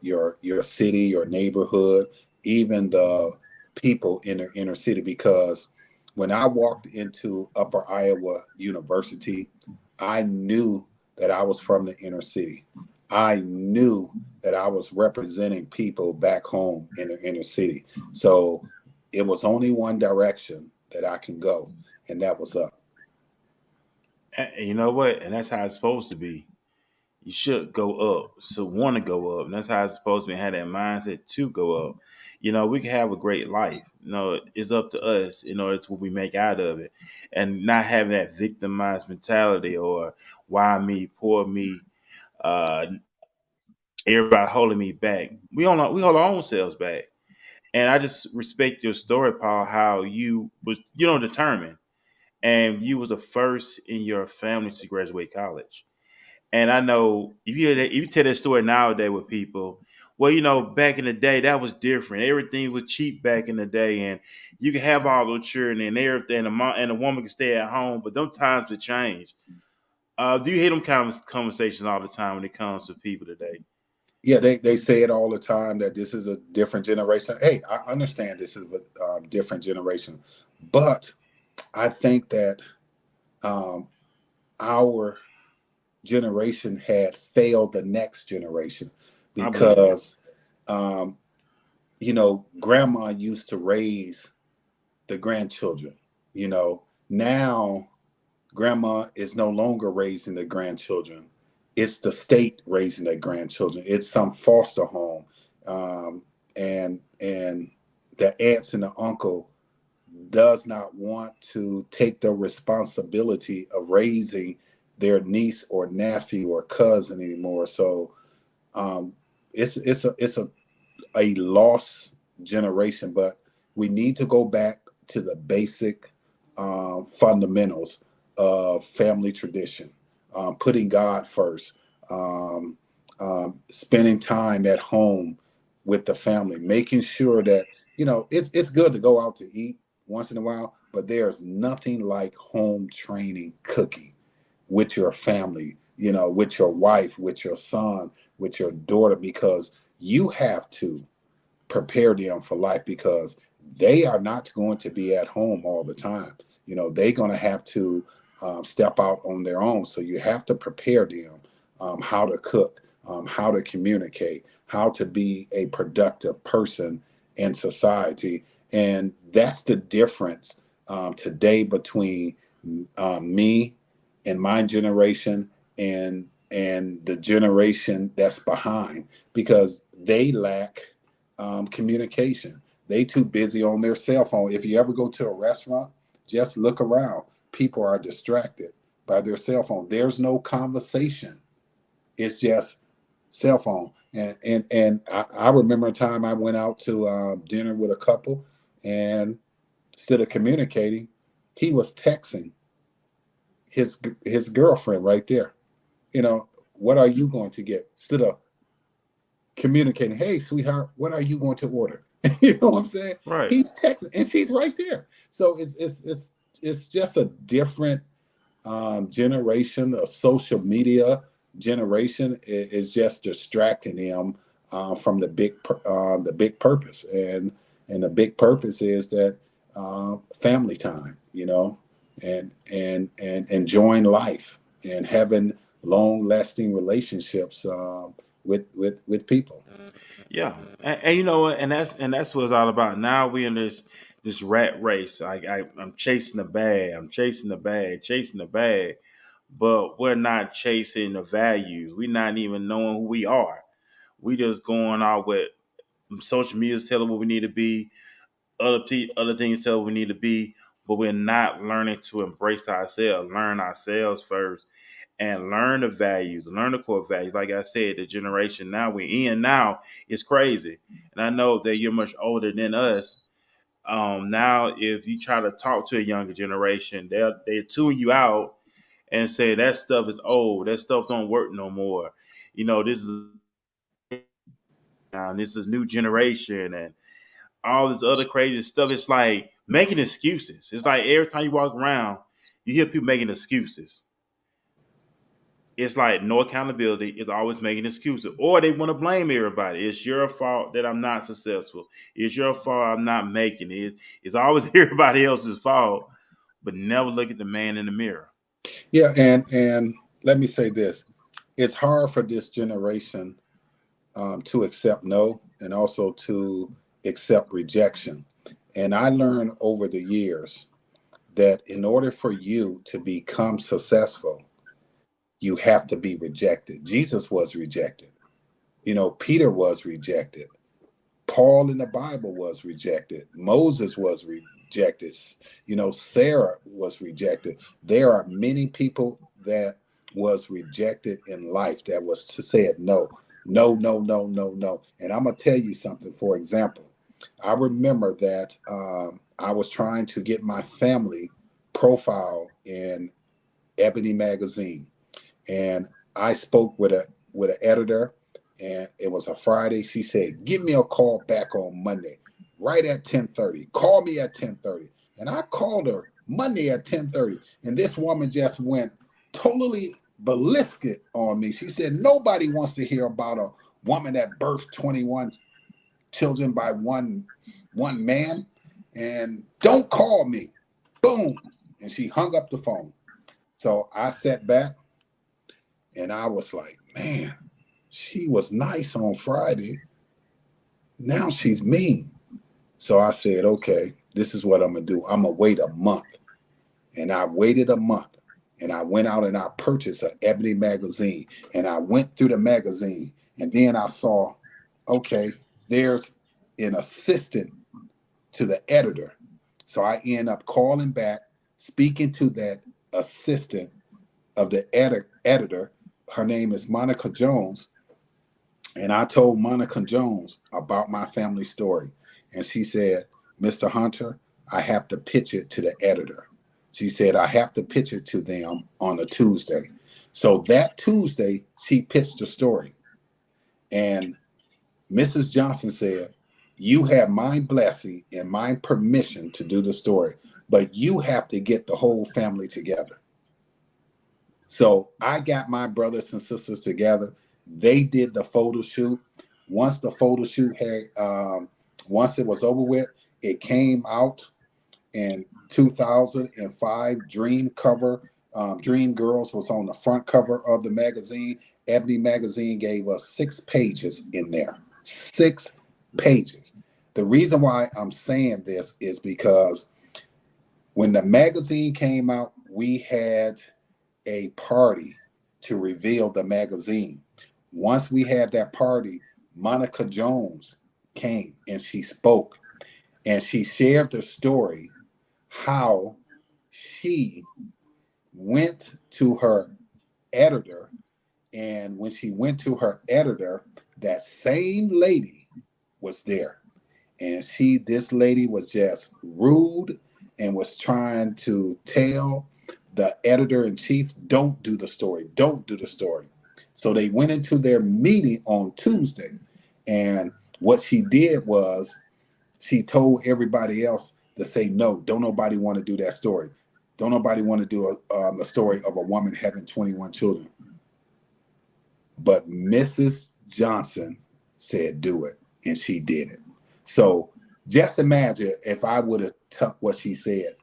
city, your neighborhood, even the people in the inner city. Because when I walked into Upper Iowa University, I knew that I was from the inner city. I knew that I was representing people back home in the inner city. So it was only one direction that I can go, and that was up. And you know what? And that's how it's supposed to be. You should go up. So want to go up. And that's how it's supposed to be. Have that mindset to go up. We can have a great life. It's up to us. It's what we make out of it. And not having that victimized mentality or why me, poor me, uh, everybody holding me back. We hold our own selves back. And I just respect your story, Paul, how you was, determined. And you was the first in your family to graduate college. And I know if you tell that story nowadays with people, well, back in the day that was different. Everything was cheap back in the day, and you could have all those children and everything. And the woman could stay at home, but them times have changed. Do you hear them kind of conversations all the time when it comes to people today? Yeah, they say it all the time that this is a different generation. Hey, I understand this is a different generation, but I think that um, our generation had failed the next generation I believe that. because um, grandma used to raise the grandchildren. Now grandma is no longer raising the grandchildren. It's the state raising their grandchildren. It's some foster home, and the aunts and the uncle does not want to take the responsibility of raising their niece or nephew or cousin anymore. So um, it's a lost generation, but we need to go back to the basic fundamentals of family tradition, putting God first, um, spending time at home with the family, making sure that it's good to go out to eat once in a while, but there's nothing like home training cooking with your family, with your wife, with your son, with your daughter, because you have to prepare them for life, because they are not going to be at home all the time. They're going to have to step out on their own. So you have to prepare them how to cook, how to communicate, how to be a productive person in society. And that's the difference today between me and my generation and the generation that's behind, because they lack communication. They too busy on their cell phone. If you ever go to a restaurant, just look around. People are distracted by their cell phone. There's no conversation. It's just cell phone. And I remember a time I went out to dinner with a couple, and instead of communicating, he was texting his girlfriend right there. What are you going to get? Instead of communicating, hey, sweetheart, what are you going to order? You know what I'm saying? Right. He texts, and she's right there. So it's just a different generation. A social media generation is just distracting them from the big purpose, and the big purpose is that family time, and enjoying life and having long lasting relationships with people. Yeah, and you know what, and that's what it's all about. Now we in this rat race. I'm chasing the bag. I'm chasing the bag, chasing the bag, but we're not chasing the values. We're not even knowing who we are. We just going out with social media telling what we need to be. Other things tell what we need to be, but we're not learning to embrace ourselves, learn ourselves first, and learn the values, learn the core values. Like I said, the generation now we're in now is crazy. And I know that you're much older than us. Now, if you try to talk to a younger generation, they tune you out and say that stuff is old. That stuff don't work no more. This is this is new generation and all this other crazy stuff. It's like making excuses. It's like every time you walk around, you hear people making excuses. It's like no accountability. It's always making excuses, or they want to blame everybody. It's your fault that I'm not successful. It's your fault I'm not making it. It's always everybody else's fault, but never look at the man in the mirror. Yeah, and let me say this: it's hard for this generation to accept no, and also to accept rejection. And I learned over the years that in order for you to become successful, you have to be rejected. Jesus was rejected. Peter was rejected. Paul in the Bible was rejected. Moses was rejected. Sarah was rejected. There are many people that was rejected in life that was to say it no, no, no, no, no, no. And I'm gonna tell you something. For example, I remember that I was trying to get my family profile in Ebony magazine, and I spoke with an editor, and it was a Friday. She said, "Give me a call back on Monday, right at 10:30. Call me at 10:30." And I called her Monday at 10:30, and this woman just went totally ballistic on me. She said, "Nobody wants to hear about a woman that birthed 21 children by one man, and don't call me." Boom, and she hung up the phone. So I sat back, and I was like, man, she was nice on Friday. Now she's mean. So I said, okay, this is what I'm going to do. I'm going to wait a month. And I waited a month. And I went out and I purchased an Ebony magazine. And I went through the magazine. And then I saw, okay, there's an assistant to the editor. So I end up calling back, speaking to that assistant of the editor. Her name is Monica Jones. And I told Monica Jones about my family story. And she said, Mr. Hunter, I have to pitch it to the editor. She said, I have to pitch it to them on a Tuesday. So that Tuesday, she pitched the story. And Mrs. Johnson said, you have my blessing and my permission to do the story, but you have to get the whole family together. So I got my brothers and sisters together. They did the photo shoot. Once the photo shoot once it was over with, it came out in 2005. Dream Girls was on the front cover of the magazine. Ebony Magazine gave us 6 pages in there. 6 pages. The reason why I'm saying this is because when the magazine came out, we had a party to reveal the magazine. Once we had that party, Monica Jones came and she spoke and she shared the story how she went to her editor, and when she went to her editor, that same lady was there, and this lady was just rude and was trying to tell the editor-in-chief, don't do the story. So they went into their meeting on Tuesday, and what she did was she told everybody else to say, no, don't nobody want to do that story. Don't nobody want to do a story of a woman having 21 children. But Mrs. Johnson said, do it, and she did it. So just imagine if I would have took what she said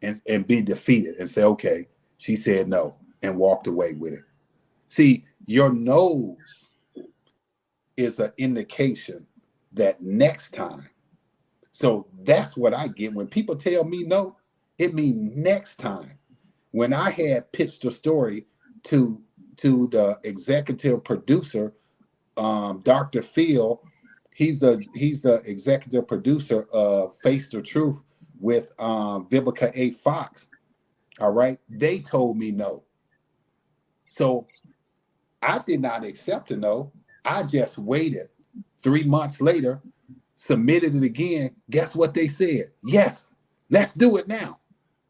and be defeated and say, okay, she said no, and walked away with it. See, your nose is an indication that next time. So that's what I get when people tell me no, it means next time. When I had pitched a story to the executive producer, Dr. Phil, he's the executive producer of Face the Truth with Vivica A. Fox. All right, they told me no. So I did not accept a no. I just waited. 3 months later, submitted it again. Guess what they said? Yes, let's do it now.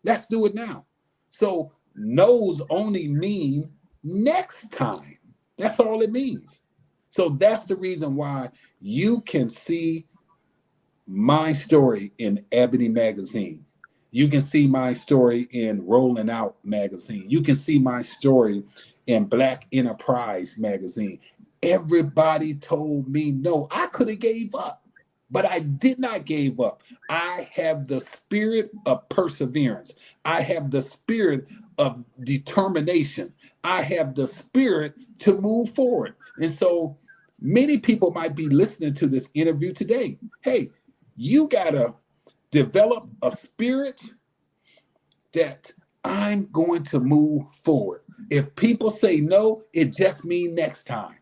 Let's do it now. So no's only mean next time. That's all it means. So that's the reason why you can see my story in Ebony Magazine. You can see my story in Rolling Out Magazine. You can see my story in Black Enterprise Magazine. Everybody told me no. I could have gave up, but I did not give up. I have the spirit of perseverance. I have the spirit of determination. I have the spirit to move forward. And so many people might be listening to this interview today. Hey, you got to develop a spirit that I'm going to move forward. If people say no, it just means next time.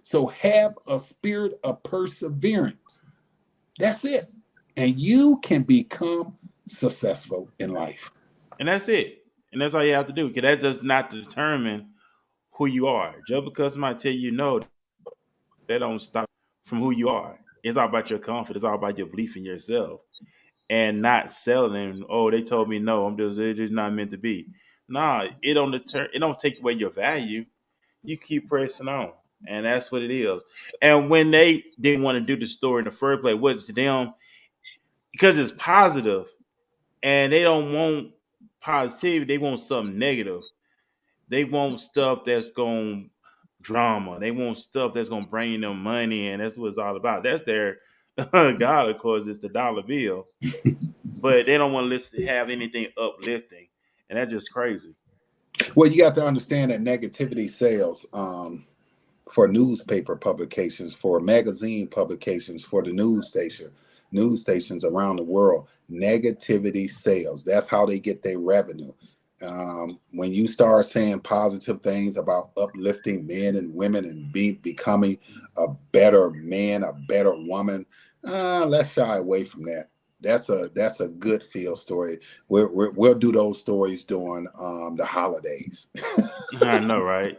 So have a spirit of perseverance. That's it. And you can become successful in life. And that's it. And that's all you have to do. Because that does not determine who you are. Just because somebody tell you no, that don't stop from who you are. It's all about your confidence. It's all about your belief in yourself. And not selling, oh, they told me no, it's just not meant to be. Nah, it don't take away your value. You keep pressing on. And that's what it is. And when they didn't want to do the story in the first place, what's to them, because it's positive and they don't want positivity, they want something negative. They want stuff that's going drama. They want stuff that's going to bring them money, and that's what it's all about. That's their God, of course, it's the dollar bill. But they don't want to have anything uplifting, and that's just crazy. Well, you got to understand that negativity sells for newspaper publications, for magazine publications, for the news stations around the world. Negativity sells. That's how they get their revenue. When you start saying positive things about uplifting men and women and becoming a better man, a better woman, let's shy away from that. That's a good field story. We'll do those stories during the holidays. I know, right?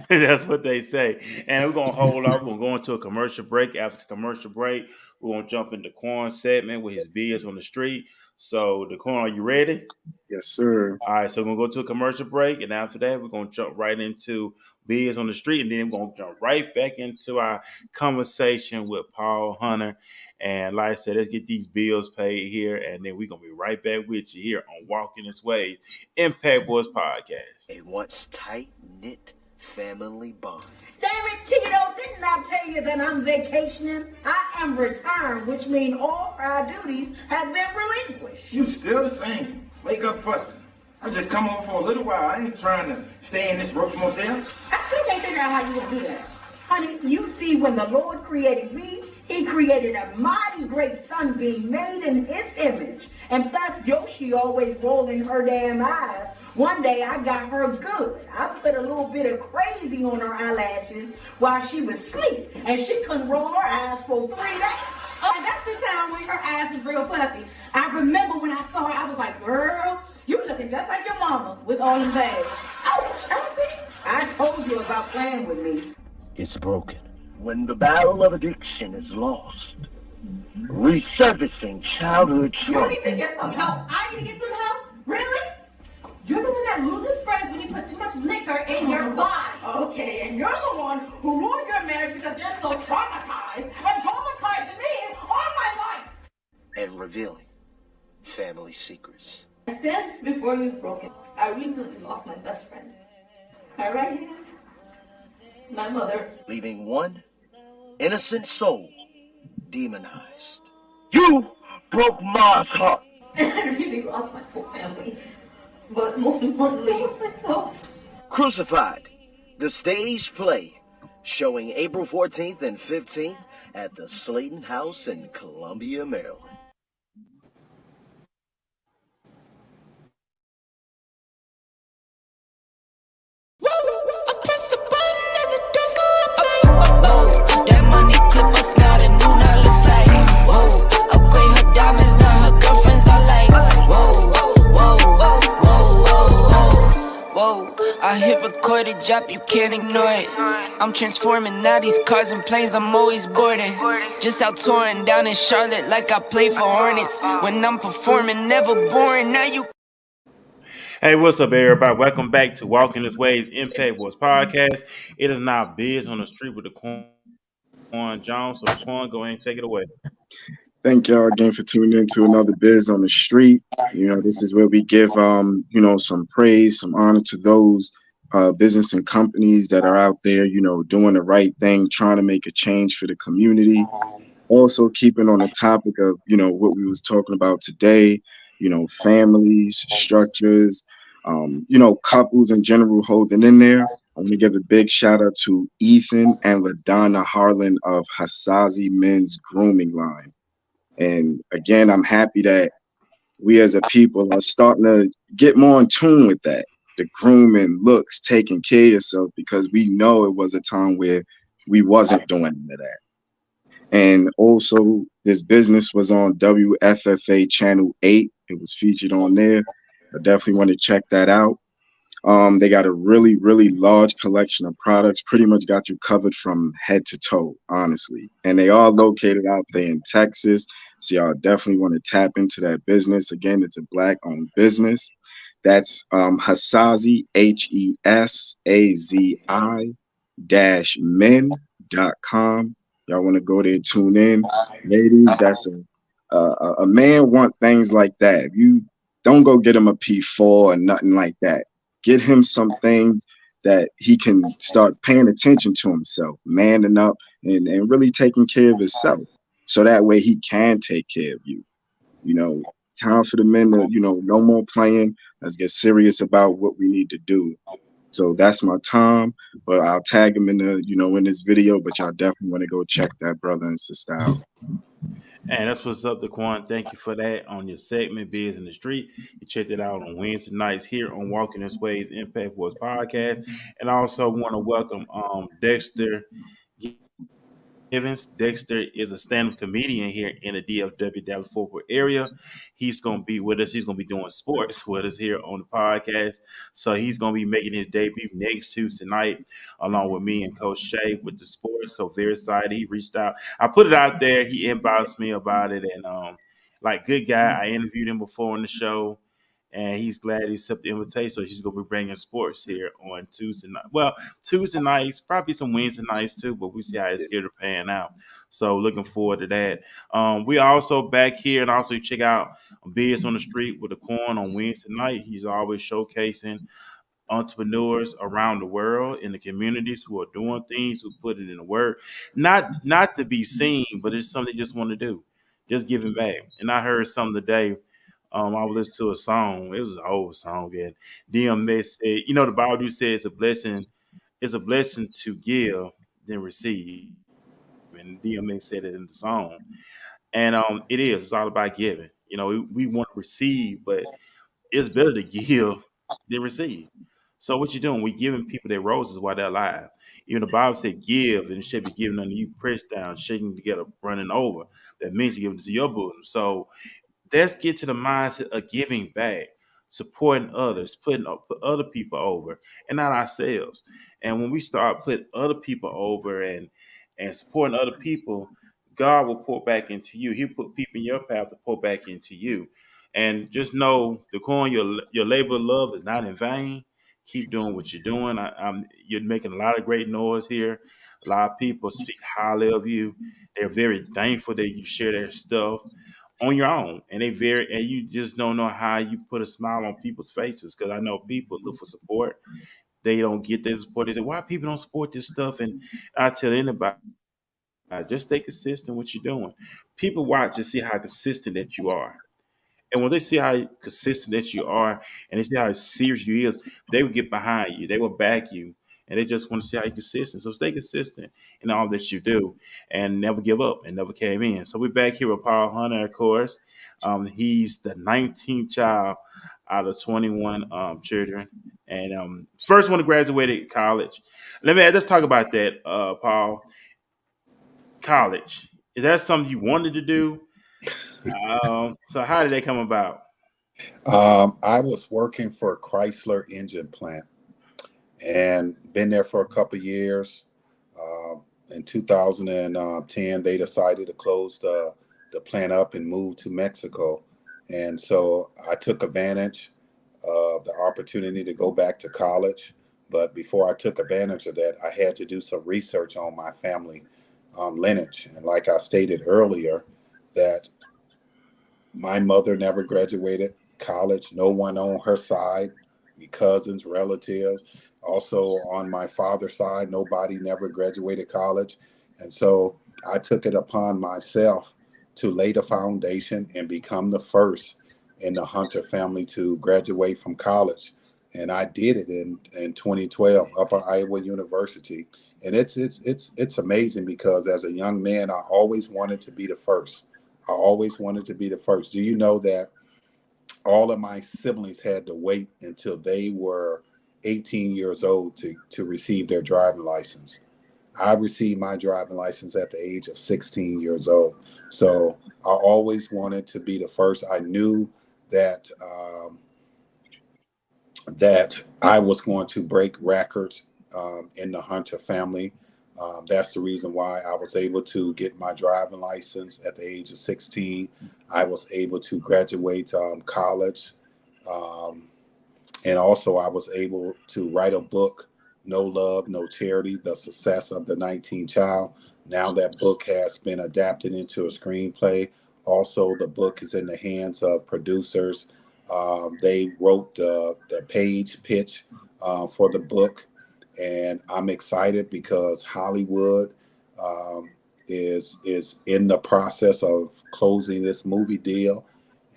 That's what they say. And we're gonna hold off. We're gonna go into a commercial break. After the commercial break, we're gonna jump into Quan segment with his biz on the street. So, the Quan, are you ready? Yes, sir. All right, so we're gonna go to a commercial break, and after that, we're gonna jump right into biz on the street, and then we're gonna jump right back into our conversation with Paul Hunter. And like I said, let's get these bills paid here, and then we're gonna be right back with you here on Walking This Way Impact Boys Podcast. A once tight knit family bond. Damn it, Tito, didn't I tell you that I'm vacationing? I am returned, which means all our duties have been relinquished. You still the same. Wake up fussing. I just come over for a little while. I ain't trying to stay in this roach motel. I still can't figure out how you gonna do that. Honey, you see, when the Lord created me, he created a mighty great sunbeam made in his image. And plus, Yoshi always rolling her damn eyes. One day I got her good. I put a little bit of crazy on her eyelashes while she was asleep, and she couldn't roll her eyes for 3 days. Oh, that's the time when her eyes was real puffy. I remember when I saw her, I was like, girl, you looking just like your mama with all them bags. Oh, stop it. I told you about playing with me. It's broken. When the battle of addiction is lost, resurfacing childhood You trauma. need to get some help. I need to get some help? Really? You're the one that loses friends when you put too much liquor in your body. Okay, and you're the one who ruined your marriage because you're so traumatized and traumatized me all my life. And revealing family secrets. I said before you broke it, I recently lost my best friend. My right hand, my mother. Leaving one innocent soul demonized. You broke Ma's heart. And I really lost my whole family. But most importantly, myself. Crucified, the stage play, showing April 14th and 15th at the Slayton House in Columbia, Maryland. That money clip us now, the new now looks like, whoa. Upgrade her diamonds, now her girlfriends are like, whoa. I hit recorded drop, you can't ignore it. I'm transforming now these cars and planes, I'm always boarding. Just out touring down in Charlotte like I play for Hornets. When I'm performing, never boring, now you. Hey, what's up, everybody? Welcome back to Walking This Way's Impact Boys Podcast. It is now Biz on the Street with the Quan Jones. So, Quan, go ahead and take it away. Thank y'all again for tuning in to another Biz on the Street. You know, this is where we give some praise, some honor to those business and companies that are out there, doing the right thing, trying to make a change for the community. Also keeping on the topic of, what we was talking about today, families, structures, couples in general holding in there. I want to give a big shout out to Ethan and LaDonna Harlan of Hasazi Men's Grooming Line. And again, I'm happy that we as a people are starting to get more in tune with that. The grooming, looks, taking care of yourself, because we know it was a time where we wasn't doing any of that. And also, this business was on WFFA Channel 8. It was featured on there. I definitely want to check that out. They got a really, really large collection of products, pretty much got you covered from head to toe, honestly. And they are located out there in Texas. So y'all definitely want to tap into that business. Again, it's a Black-owned business. That's Hasazi, HESAZI-men.com. Y'all want to go there, tune in. Ladies, that's a man want things like that. If you don't go get him a P4 or nothing like that. Get him some things that he can start paying attention to himself, manning up and really taking care of himself. So that way he can take care of you. Time for the men to, no more playing. Let's get serious about what we need to do. So that's my time, but I'll tag him in the, in this video, but y'all definitely want to go check that brother and sister out. And that's what's up, Daquan. Thank you for that on your segment, Biz in the Street. You check it out on Wednesday nights here on Walking This Way's Impact Boys Podcast. And I also want to welcome Dexter Evans. Dexter is a stand-up comedian here in the DFW Dallas Fort Worth area. He's going to be with us. He's going to be doing sports with us here on the podcast. So he's going to be making his debut next Tuesday night, along with me and Coach Shay with the sports. So very excited. He reached out. I put it out there. He inboxed me about it, and like good guy. I interviewed him before on the show, and he's glad he accepted the invitation. So he's going to be bringing sports here on Tuesday night. Well, Tuesday nights, probably some Wednesday nights too, but we see how it's going to pan out. So looking forward to that. We also back here, and also check out Biz on the Street with the Corn on Wednesday night. He's always showcasing entrepreneurs around the world in the communities who are doing things, who put it in the work, not to be seen, but it's something they just want to do, just giving back. And I heard something today. I was listening to a song. It was an old song, and DMX said, "You know, the Bible do say it's a blessing. It's a blessing to give than receive." And DMX said it in the song, and it is. It's all about giving. You know, we want to receive, but it's better to give than receive. So what you're doing, we're giving people their roses while they're alive. Even the Bible said give, and it should be given unto you, pressed down, shaking together, running over. That means you're giving it to your bosom. So let's get to the mindset of giving back, supporting others, put other people over, and not ourselves. And when we start putting other people over and supporting other people, God will pour back into you. He'll put people in your path to pour back into you. And just know, the coin, your labor of love is not in vain. Keep doing what you're doing. You're making a lot of great noise here. A lot of people speak highly of you. They're very thankful that you share their stuff on your own, and you just don't know how you put a smile on people's faces, because I know people look for support. They don't get their support. They say, why people don't support this stuff? And I tell anybody, just stay consistent with what you're doing. People watch and see how consistent that you are. And when they see how consistent that you are, and they see how serious you is, they will get behind you. They will back you, and they just want to see how you're consistent. So stay consistent in all that you do, and never give up, and never cave in. So we're back here with Paul Hunter, of course. He's the 19th child out of 21 children, and first one to graduate college. Let's talk about that, Paul. College, is that something you wanted to do? So how did they come about? I was working for Chrysler engine plant and been there for a couple of years. In 2010, they decided to close the plant up and move to Mexico. And so I took advantage of the opportunity to go back to college. But before I took advantage of that, I had to do some research on my family lineage. And like I stated earlier, that my mother never graduated college. No one on her side, cousins, relatives. Also on my father's side, nobody never graduated college. And so I took it upon myself to lay the foundation and become the first in the Hunter family to graduate from college. And I did it in 2012, Upper Iowa University. And it's amazing because as a young man, I always wanted to be the first. I always wanted to be the first. Do you know that all of my siblings had to wait until they were 18 years old to receive their driving license? I received my driving license at the age of 16 years old. So I always wanted to be the first. I knew that that I was going to break records in the Hunter family. That's the reason why I was able to get my driving license at the age of 16. I was able to graduate college. Um, and also, I was able to write a book, No Love, No Charity, The Success of the 19th Child. Now that book has been adapted into a screenplay. Also, the book is in the hands of producers. They wrote the page pitch for the book, and I'm excited because Hollywood is in the process of closing this movie deal,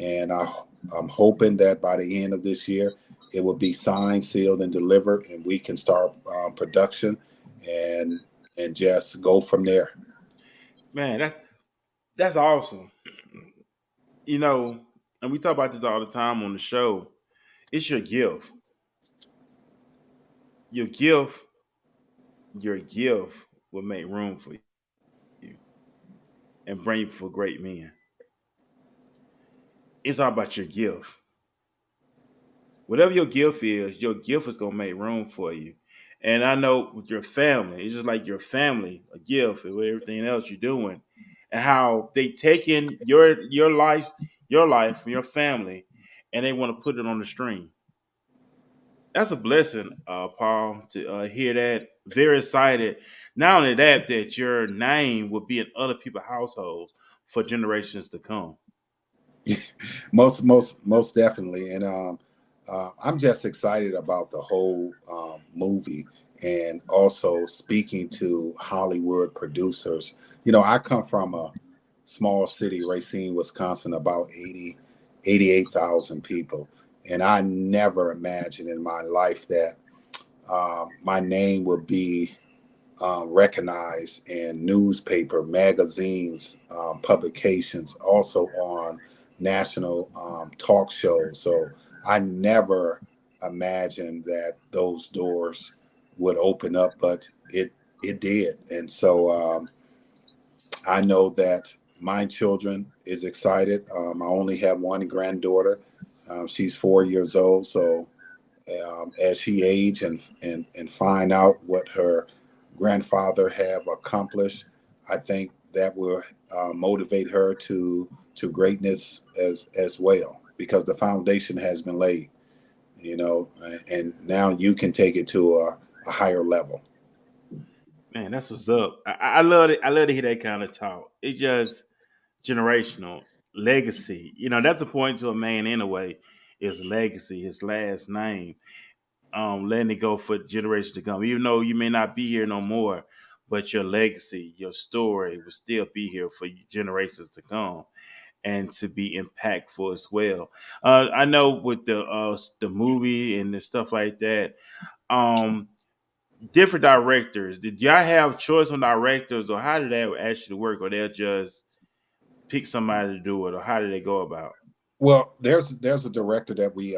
and I'm hoping that by the end of this year, it will be signed, sealed, and delivered, and we can start production and just go from there. Man, that's awesome. You know, and we talk about this all the time on the show. It's your gift. Your gift, your gift will make room for you. and bring you for great men. It's all about your gift. Whatever your gift is gonna make room for you. And I know with your family, it's just like your family, a gift, and with everything else you're doing, and how they taking your life from your family, and they want to put it on the stream. That's a blessing, Paul, to hear that. Very excited. Not only that, that your name will be in other people's households for generations to come. Most definitely. And I'm just excited about the whole movie, and also speaking to Hollywood producers. I come from a small city, Racine, Wisconsin, about 88,000 people. And I never imagined in my life that my name would be recognized in newspaper, magazines, publications, also on national talk shows. So I never imagined that those doors would open up, but it did. And so I know that my children is excited. I only have one granddaughter. She's 4 years old. So as she age and find out what her grandfather have accomplished, I think that will motivate her to greatness as well, because the foundation has been laid, and now you can take it to a higher level. Man, that's what's up. I love it. I love to hear that kind of talk. It's just generational legacy. That's the point to a man anyway. Is legacy, his last name. Letting it go for generations to come. Even though you may not be here no more, but your legacy, your story will still be here for generations to come and to be impactful as well. I know with the movie and the stuff like that. Um, Different directors. Did y'all have choice on directors, or how did that actually work, or they'll just pick somebody to do it, or how did they go about? Well, there's a director that we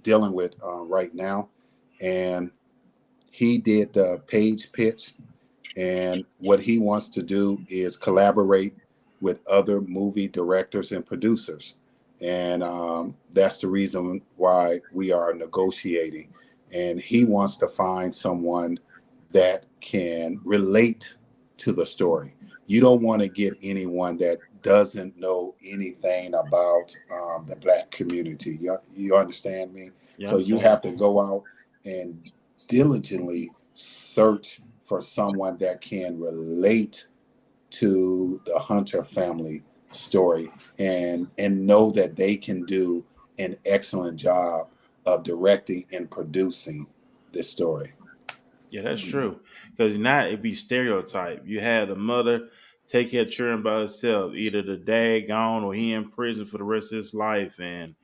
dealing with right now, and he did the page pitch. And what he wants to do is collaborate with other movie directors and producers. And that's the reason why we are negotiating. And he wants to find someone that can relate to the story. You don't want to get anyone that doesn't know anything about the Black community. You understand me? You So you understand? have to go out and diligently search for someone that can relate to the Hunter family story, and know that they can do an excellent job of directing and producing this story. Yeah, that's true. Because now it'd be stereotype. You had a mother take care of children by herself. Either the dad gone or he in prison for the rest of his life, and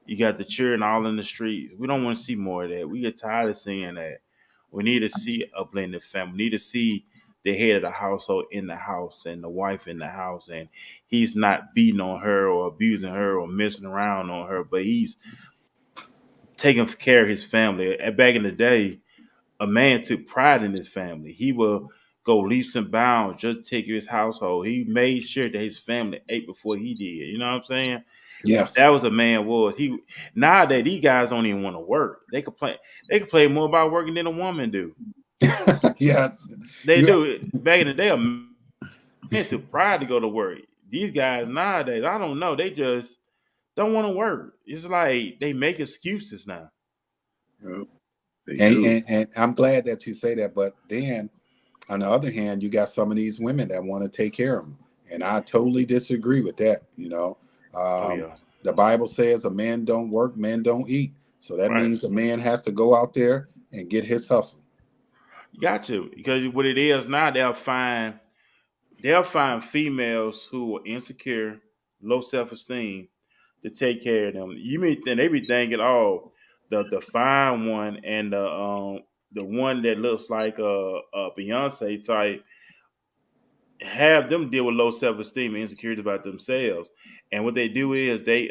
you got the children all in the streets. We don't want to see more of that. We get tired of seeing that. We need to see a blended family. We need to see the head of the household in the house and the wife in the house, and he's not beating on her or abusing her or messing around on her, but he's taking care of his family. And back in the day, a man took pride in his family. He will go leaps and bounds just to take care of his household. He made sure that his family ate before he did. You know what I'm saying? Yes. That was a man was. He nowadays these guys don't even want to work. They complain more about working than a woman do. Yes. They You do. Back in the day, a man took pride to go to work. These guys nowadays, I don't know. They just don't want to work. It's like they make excuses now. Yep, they and, do. and I'm glad that you say that, but then on the other hand, you got some of these women that want to take care of them, and I totally disagree with that. Oh Um, yeah, the Bible says a man don't work, men don't eat. So that right. means a man has to go out there and get his hustle. You got to because what it is now they'll find females who are insecure, low self esteem to take care of them. You may think they be thinking, oh, the fine one and the one that looks like a Beyonce type have them deal with low self esteem and insecurity about themselves. And what they do is they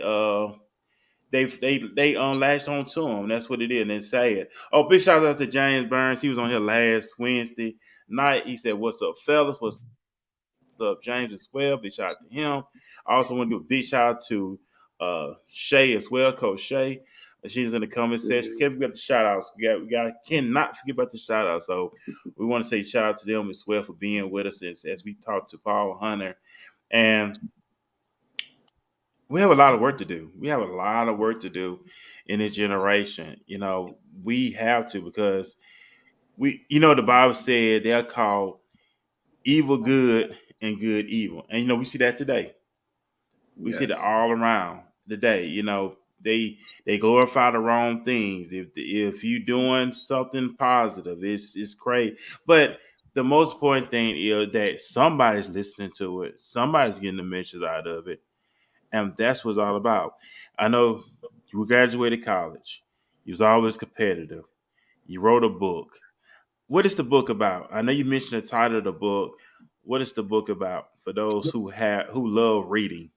latched on to them. That's what it is. And they say it. Oh, big shout out to James Burns. He was on here last Wednesday night. He said, "What's up, fellas? What's of James as well. Big shout out to him. I also want to do a big shout out to Shay as well, Coach Shay. She's in the comment section. Can't forget the shout outs. We got cannot forget about the shout outs. So we want to say shout out to them as well for being with us as we talk to Paul Hunter. And we have a lot of work to do. We have a lot of work to do in this generation. We have to, because the Bible said they'll call evil good and good evil. And we see that today. We see that Yes. all around today. They glorify the wrong things. If you doing something positive, it's great. But the most important thing is that somebody's listening to it. Somebody's getting the message out of it. And that's what it's all about. I know you graduated college. You was always competitive. You wrote a book. What is the book about? I know you mentioned the title of the book. What is the book about for those who love reading?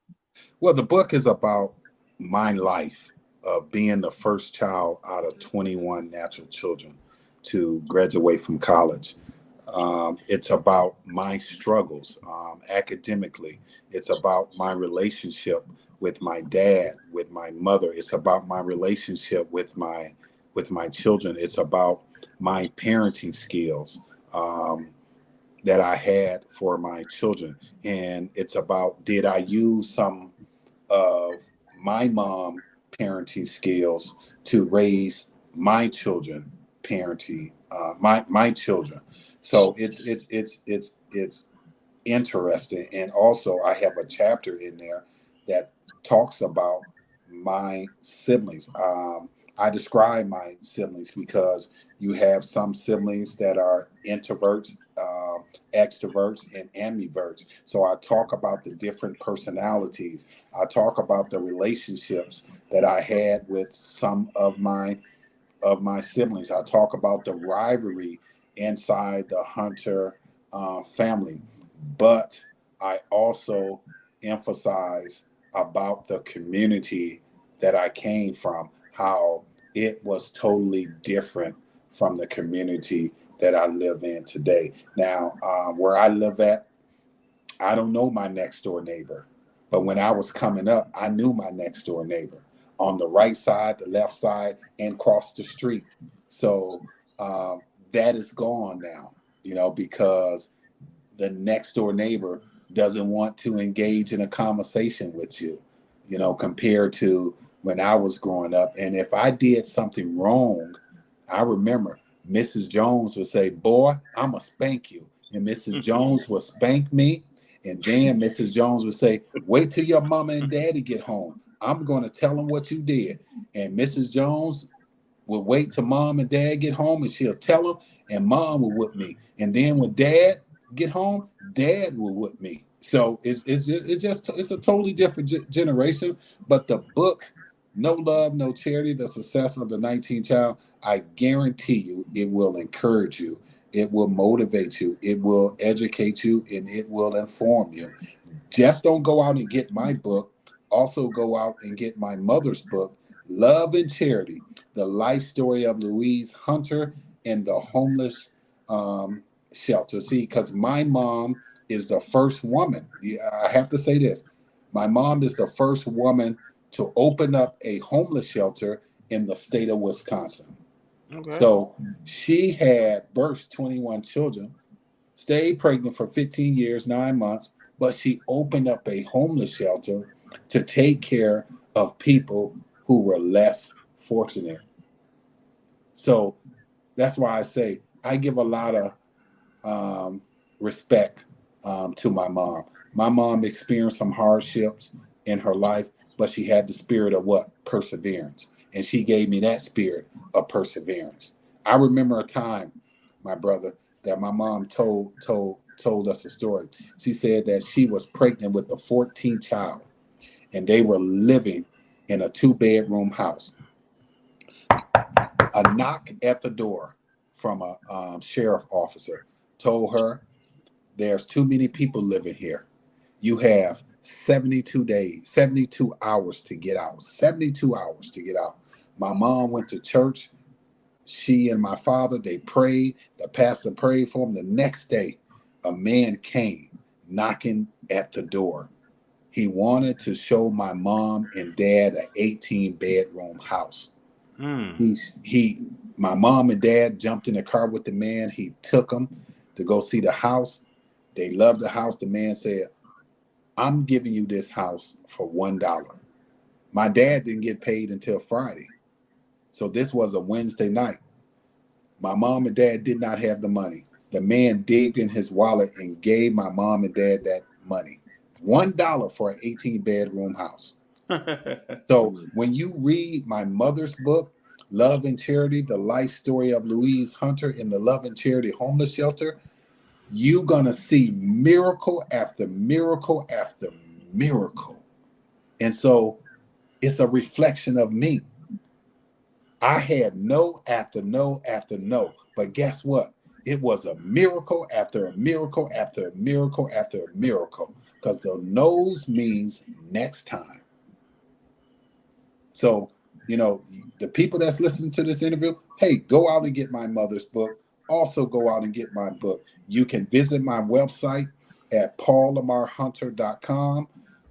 Well, the book is about my life of being the first child out of 21 natural children to graduate from college. It's about my struggles academically. It's about my relationship with my dad, with my mother. It's about my relationship with my children. It's about my parenting skills that I had for my children. And it's about, did I use some of my mom parenting skills to raise my children parenting my children. So it's interesting. And also I have a chapter in there that talks about my siblings. I describe my siblings because you have some siblings that are introverts, extroverts, and ambiverts. So I talk about the different personalities. I talk about the relationships that I had with some of my siblings. I talk about the rivalry inside the Hunter family, but I also emphasize about the community that I came from, how it was totally different from the community that I live in today. Now, where I live at, I don't know my next door neighbor, but when I was coming up, I knew my next door neighbor on the right side, the left side, and across the street. So that is gone now, because the next door neighbor doesn't want to engage in a conversation with you, compared to when I was growing up. And if I did something wrong, I remember Mrs. Jones would say, "Boy, I'm going to spank you." And Mrs. Jones would spank me. And then Mrs. Jones would say, "Wait till your mama and daddy get home. I'm going to tell them what you did." And Mrs. Jones would wait till mom and dad get home, and she'll tell them, and mom will whip me. And then when dad get home, dad will whip me. So it's a totally different generation. But the book, No Love, No Charity, The Success of the 19th Child, I guarantee you it will encourage you. It will motivate you. It will educate you, and it will inform you. Just don't go out and get my book. Also go out and get my mother's book, Love and Charity, the life story of Louise Hunter and the homeless shelter. See, because my mom is the first woman. I have to say this. My mom is the first woman to open up a homeless shelter in the state of Wisconsin. Okay. So she had birthed 21 children, stayed pregnant for 15 years, 9 months, but she opened up a homeless shelter to take care of people who were less fortunate. So that's why I say I give a lot of respect to my mom. My mom experienced some hardships in her life, but she had the spirit of what? Perseverance. And she gave me that spirit of perseverance. I remember a time, my brother, that my mom told us a story. She said that she was pregnant with the 14th child, and they were living in a 2-bedroom house. A knock at the door from a sheriff officer told her, "There's too many people living here. You have 72 days, 72 hours to get out. 72 hours to get out." My mom went to church. She and my father, they prayed. The pastor prayed for them. The next day, a man came, knocking at the door. He wanted to show my mom and dad an 18-bedroom house. My mom and dad jumped in the car with the man. He took them to go see the house. They loved the house. The man said, I'm giving you this house for $1. My dad didn't get paid until Friday. So this was a Wednesday night. My mom and dad did not have the money. The man digged in his wallet and gave my mom and dad that money. $1 for an 18-bedroom house. So when you read my mother's book, Love and Charity, the life story of Louise Hunter in the Love and Charity Homeless Shelter, you're going to see miracle after miracle after miracle. And so it's a reflection of me. I had no after no after no. But guess what? It was a miracle after a miracle after a miracle after a miracle. Because the no's means next time. So, the people that's listening to this interview, hey, go out and get my mother's book. Also go out and get my book. You can visit my website at paullamarhunter.com.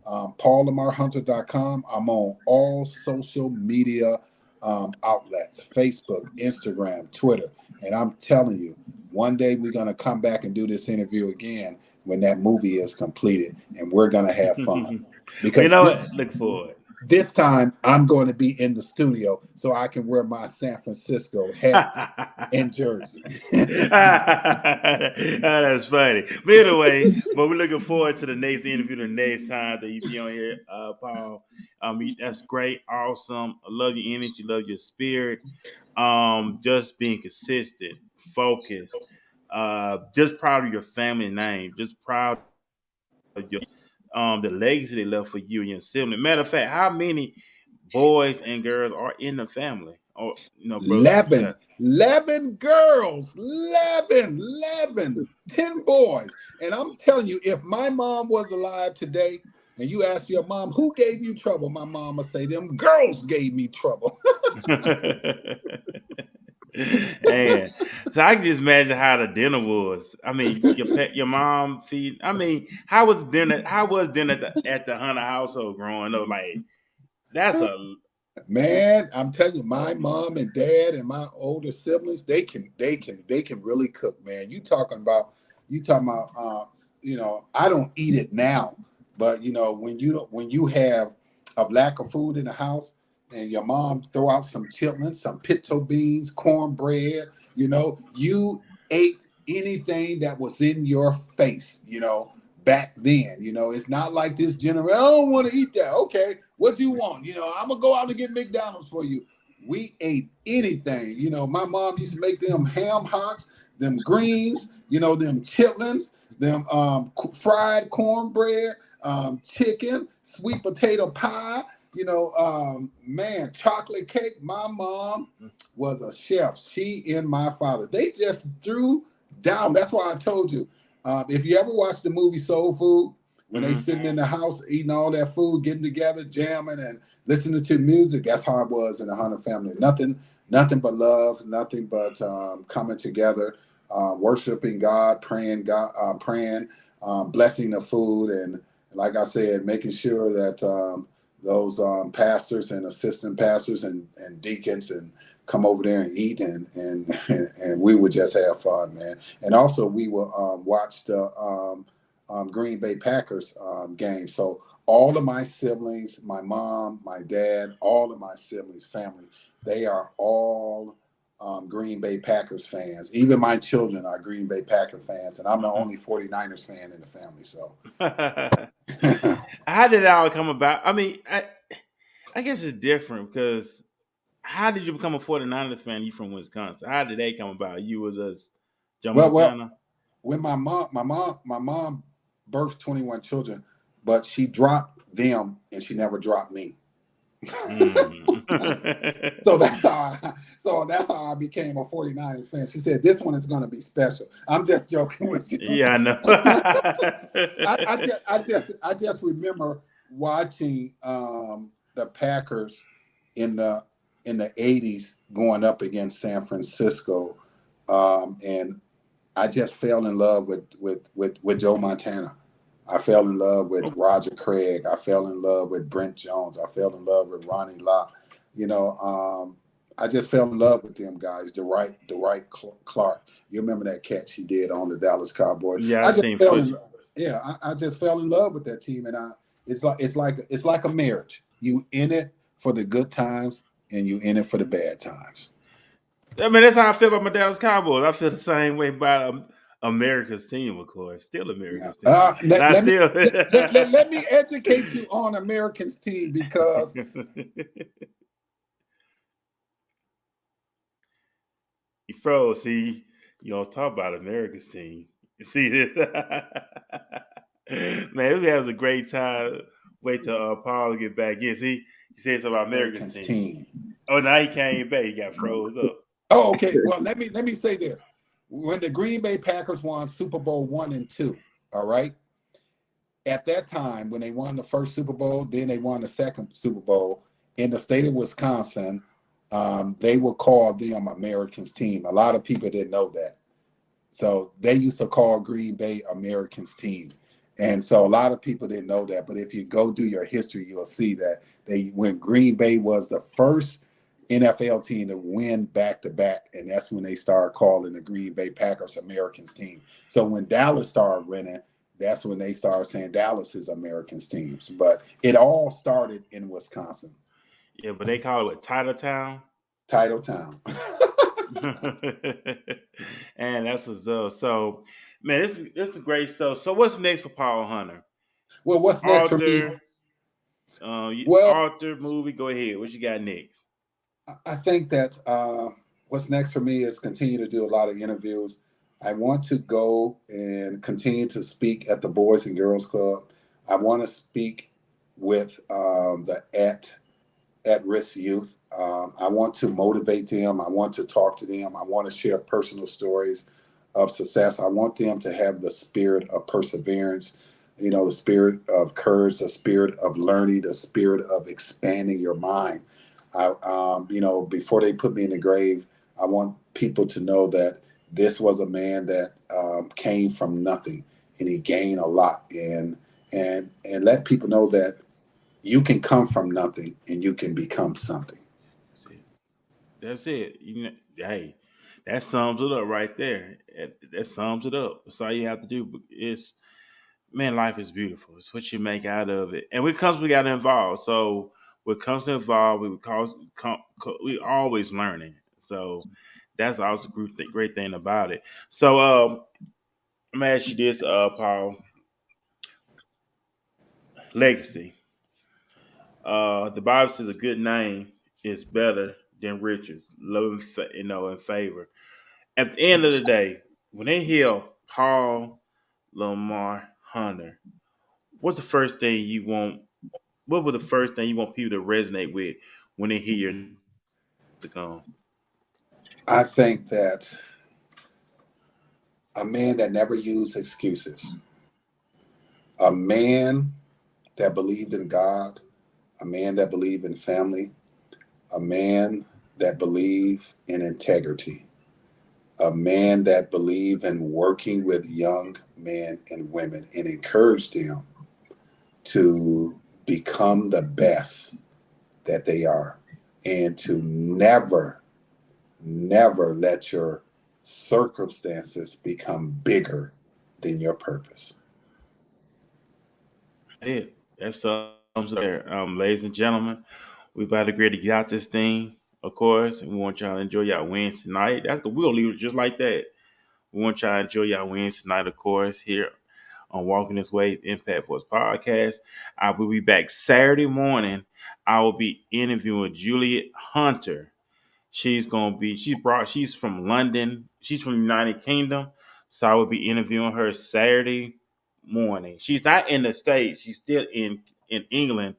paullamarhunter.com. I'm on all social media outlets, Facebook, Instagram, Twitter. And I'm telling you, one day we're going to come back and do this interview again when that movie is completed, and we're going to have fun. Because look forward. This time I'm going to be in the studio so I can wear my San Francisco hat and jersey. That's funny. But anyway, we're looking forward to the next interview, the next time that you be on here, Paul. That's great, awesome. I love your energy, love your spirit. Just being consistent, focused. Just proud of your family name. Just proud of your the legacy they left for you and your sibling. Matter of fact, how many boys and girls are in the family? Or 11 girls, 11, 10 boys. And I'm telling you, if my mom was alive today and you ask your mom, who gave you trouble? My mom would say, them girls gave me trouble. Man, so I can just imagine how the dinner was. I mean, your mom feed. I mean, how was dinner at the Hunter household growing up? Like, that's a man. I'm telling you, my mom and dad and my older siblings, they can really cook, man. You talking about I don't eat it now, but when you have a lack of food in the house, and your mom throw out some chitlins, some pinto beans, cornbread, you ate anything that was in your face, back then. It's not like this generation, I don't want to eat that. Okay, what do you want? I'm going to go out and get McDonald's for you. We ate anything. My mom used to make them ham hocks, them greens, them chitlins, them fried cornbread, chicken, sweet potato pie, man, chocolate cake. My mom was a chef. She and my father, they just threw down. That's why I told you, if you ever watch the movie Soul Food, when they sitting in the house eating all that food, getting together, jamming and listening to music, that's how it was in the Hunter family. Nothing but love, nothing but coming together, worshiping God, praying, blessing the food, and like I said, making sure that those pastors and assistant pastors and deacons and come over there and eat and we would just have fun, man. And also we will watch the Green Bay Packers game. So all of my siblings, my mom, my dad, all of my siblings, family, they are all Green Bay Packers fans. Even my children are Green Bay Packer fans, and I'm the only 49ers fan in the family. So how did it all come about? I mean, I guess it's different because how did you become a 49ers fan? You from Wisconsin. How did they come about? You was us Joe Montana? When my mom birthed 21 children, but she dropped them and she never dropped me. So that's how I became a 49ers fan. She said, this one is going to be special. I'm just joking with you. Yeah, I know. I just remember watching the Packers in the 80s going up against San Francisco, and I just fell in love with Joe Montana. I fell in love with Roger Craig. I fell in love with Brent Jones. I fell in love with Ronnie Lott. You know, I just fell in love with them guys. Dwight Clark. You remember that catch he did on the Dallas Cowboys? Yeah, I I just seen fell foot. in. Yeah, I just fell in love with that team, and it's like a marriage. You in it for the good times, and you in it for the bad times. I mean, that's how I feel about my Dallas Cowboys. I feel the same way about America's team, of course. Still Yeah. America's team. And Let, I let me still. let me educate you on Americans team because He froze. See, you don't talk about America's team. You see this? Man, it was a great time. Wait till Paul get back. Yeah, see, he said something about America's Americans team. team. Oh, now he came back. He got froze up. Oh, okay. Well, let me say this: when the Green Bay Packers won Super Bowl 1 and 2, all right. At that time, when they won the first Super Bowl, then they won the second Super Bowl in the state of Wisconsin, they would call them Americans team. A lot of people didn't know that. So they used to call Green Bay Americans team. And so a lot of people didn't know that. But if you go do your history, you'll see that when Green Bay was the first NFL team to win back to back, and that's when they started calling the Green Bay Packers Americans team. So when Dallas started winning, that's when they started saying Dallas is Americans teams. But it all started in Wisconsin, Yeah, but they call it Title Town. Title Town. And that's what's up. So, man, this is great stuff. So, what's next for Paul Hunter? Well, what's next for me? Author, Well, author, movie. Go ahead. What you got next? I think that what's next for me is continue to do a lot of interviews. I want to go and continue to speak at the Boys and Girls Club. I want to speak with the at-risk youth. I want to motivate them. I want to talk to them. I want to share personal stories of success. I want them to have the spirit of perseverance, the spirit of courage, the spirit of learning, the spirit of expanding your mind. Before they put me in the grave, I want people to know that this was a man that came from nothing and he gained a lot, and let people know that you can come from nothing and you can become something. That's it. That's it. Hey, that sums it up right there. That sums it up. That's all you have to do. It's man, life is beautiful. It's what you make out of it, and when it comes, we got involved. So when it comes to involved, we always learning. So that's also great thing about it. So I'm gonna ask you this, Paul. Legacy. The Bible says a good name is better than riches, love and and favor. At the end of the day, when they hear Paul Lamar Hunter, what's the first thing you want? What was the first thing you want people to resonate with when they hear your to come? I think that a man that never used excuses, a man that believed in God, a man that believed in family, a man that believed in integrity, a man that believed in working with young men and women and encouraged them to become the best that they are and to never let your circumstances become bigger than your purpose. It that sums it there, ladies and gentlemen. We about to get out this thing, of course, and we want y'all to enjoy y'all wins tonight. We're gonna leave it just like that. We want y'all to enjoy y'all wins tonight, of course, here on Walking This Way Impact Force Podcast. I will be back Saturday morning. I will be interviewing Juliet Hunter. She's from London. She's from the United Kingdom. So I will be interviewing her Saturday morning. She's not in the States. She's still in England.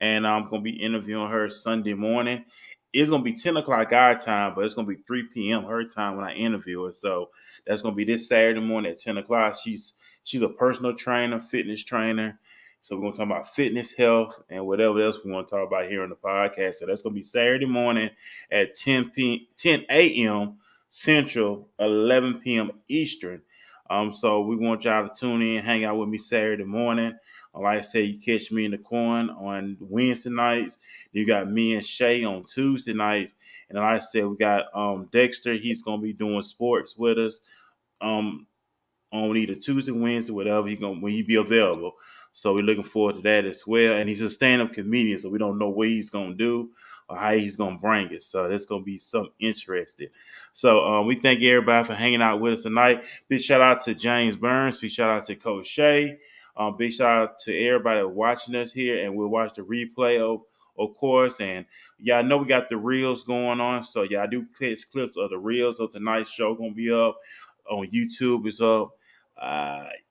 And I'm gonna be interviewing her Sunday morning. It's gonna be 10 o'clock our time, but it's gonna be 3 p.m. her time when I interview her. So that's gonna be this Saturday morning at 10 o'clock. She's a personal trainer, fitness trainer. So we're gonna talk about fitness, health, and whatever else we want to talk about here on the podcast. So that's gonna be Saturday morning at 10 a.m. Central, 11 p.m. Eastern. So we want y'all to tune in, hang out with me Saturday morning. Like I said, you catch me in the corn on Wednesday nights. You got me and Shay on Tuesday nights. And like I said, we got Dexter. He's gonna be doing sports with us. On either Tuesday, Wednesday, whatever when he be available. So we're looking forward to that as well. And he's a stand-up comedian, so we don't know what he's gonna do or how he's gonna bring it. So that's gonna be something interesting. So we thank everybody for hanging out with us tonight. Big shout out to James Burns. Big shout out to Coach Shay. Big shout out to everybody watching us here, and we'll watch the replay of course. And y'all know we got the reels going on, so y'all do catch clips of the reels of tonight's show. Gonna be up on YouTube. It's up.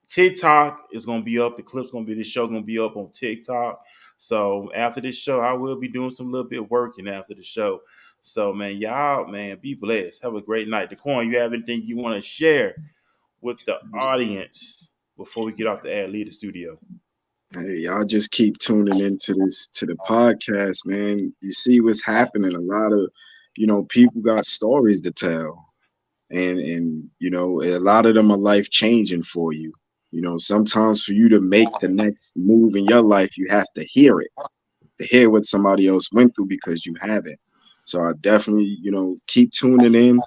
TikTok is gonna be up. The clip's gonna be this show gonna be up on TikTok. So after this show, I will be doing some little bit of working after the show. So man, y'all, man, be blessed. Have a great night. DeQuan, you have anything you want to share with the audience before we get off the ad lead the studio? Hey, y'all just keep tuning into the podcast, man. You see what's happening. A lot of, people got stories to tell. And a lot of them are life changing for you. Sometimes for you to make the next move in your life, you have to hear it, to hear what somebody else went through because you haven't. So I definitely, keep tuning in.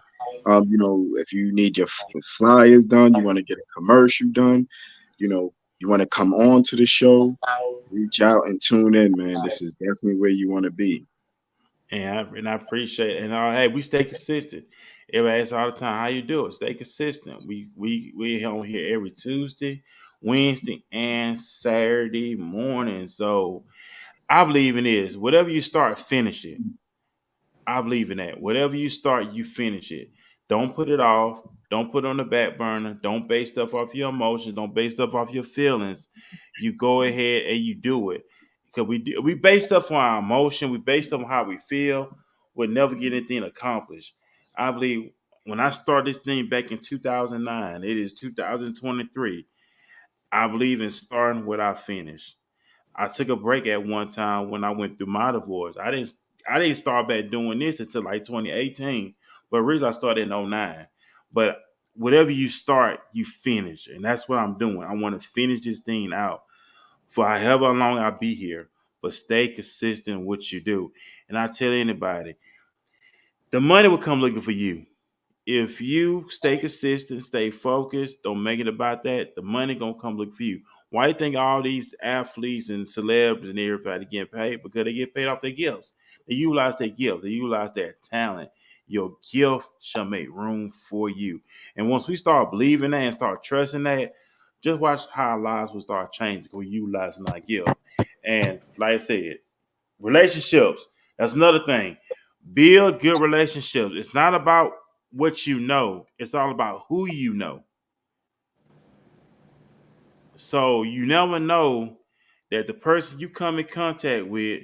If you need your flyers done, you want to get a commercial done, you want to come on to the show, reach out and tune in, man. This is definitely where you want to be. And I appreciate it. And hey, we stay consistent. Everybody asks all the time, how you do it? Stay consistent. We on here every Tuesday, Wednesday, and Saturday morning. So I believe in this. Whatever you start, finish it. I believe in that. Whatever you start, you finish it. Don't put it off. Don't put it on the back burner. Don't base stuff off your emotions. Don't base stuff off your feelings. You go ahead and you do it. Because we base stuff on our emotion. We base stuff on how we feel. We'll never get anything accomplished. I believe when I started this thing back in 2009, it is 2023. I believe in starting what I finish. I took a break at one time when I went through my divorce. I didn't start back doing this until like 2018. But really I started in 2009. But whatever you start, you finish. And that's what I'm doing. I want to finish this thing out for however long I'll be here. But stay consistent in what you do. And I tell anybody, the money will come looking for you. If you stay consistent, stay focused, don't make it about that, the money gonna come look for you. Why do you think all these athletes and celebs and everybody getting paid? Because they get paid off their gifts. They utilize their gift. They utilize their talent. Your gift shall make room for you. And once we start believing that and start trusting that, just watch how our lives will start changing because we utilizing our gift. And like I said, relationships, that's another thing. Build good relationships. It's not about what you know. It's all about who you know. So you never know that the person you come in contact with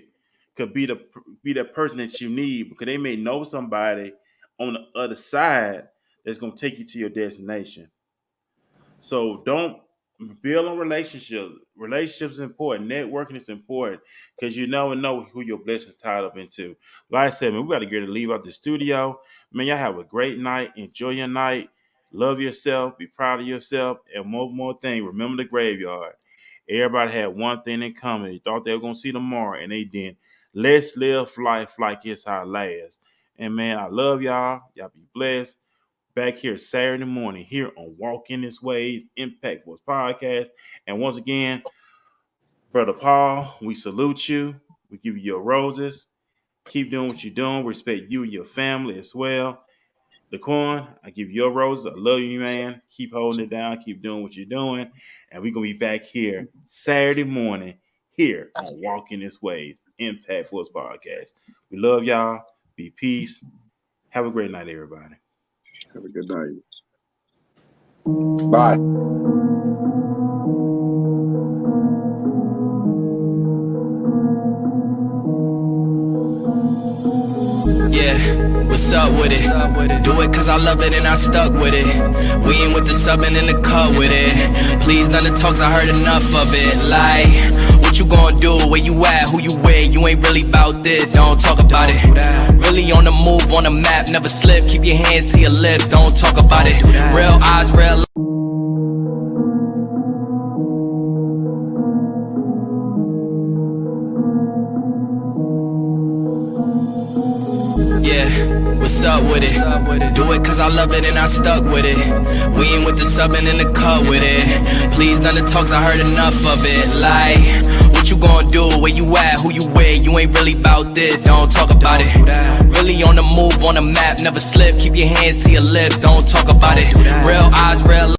could be the person that you need because they may know somebody on the other side that's going to take you to your destination. So don't build on relationships. Relationships is important. Networking is important because you never know who your blessings tied up into. Like I said, man, we got to get to leave out the studio. Man, y'all have a great night. Enjoy your night. Love yourself. Be proud of yourself. And one more thing, remember the graveyard. Everybody had one thing in common. They thought they were going to see tomorrow, and they didn't. Let's live life like it's our last. And, man, I love y'all. Y'all be blessed. Back here Saturday morning here on Walking This Way's Impact Force Podcast. And once again, Brother Paul, we salute you. We give you your roses. Keep doing what you're doing. Respect you and your family as well. DeQuan, I give you your roses. I love you, man. Keep holding it down. Keep doing what you're doing. And we're going to be back here Saturday morning here on Walking This Way's Impact Force Podcast. We love y'all. Be peace. Have a great night, everybody. Have a good night. Bye. Yeah, what's up with it? Do it cause I love it and I stuck with it. We ain't with the subbing in the cut with it. Please none of the talks, I heard enough of it. Like, what you gonna do? Where you at? Who you with? You ain't really about this, don't talk about it. Really on the move, on the map, never slip. Keep your hands to your lips, don't talk about it. Real eyes, real Yeah, what's up with it? Do it cause I love it and I stuck with it. We ain't with the subbing in the cut with it. Please none of the talks, I heard enough of it. Like, what you gonna do? Where you at? Who you with? You ain't really about this, don't talk about it. Really on the move, on the map, never slip. Keep your hands to your lips, don't talk about it. Real eyes, real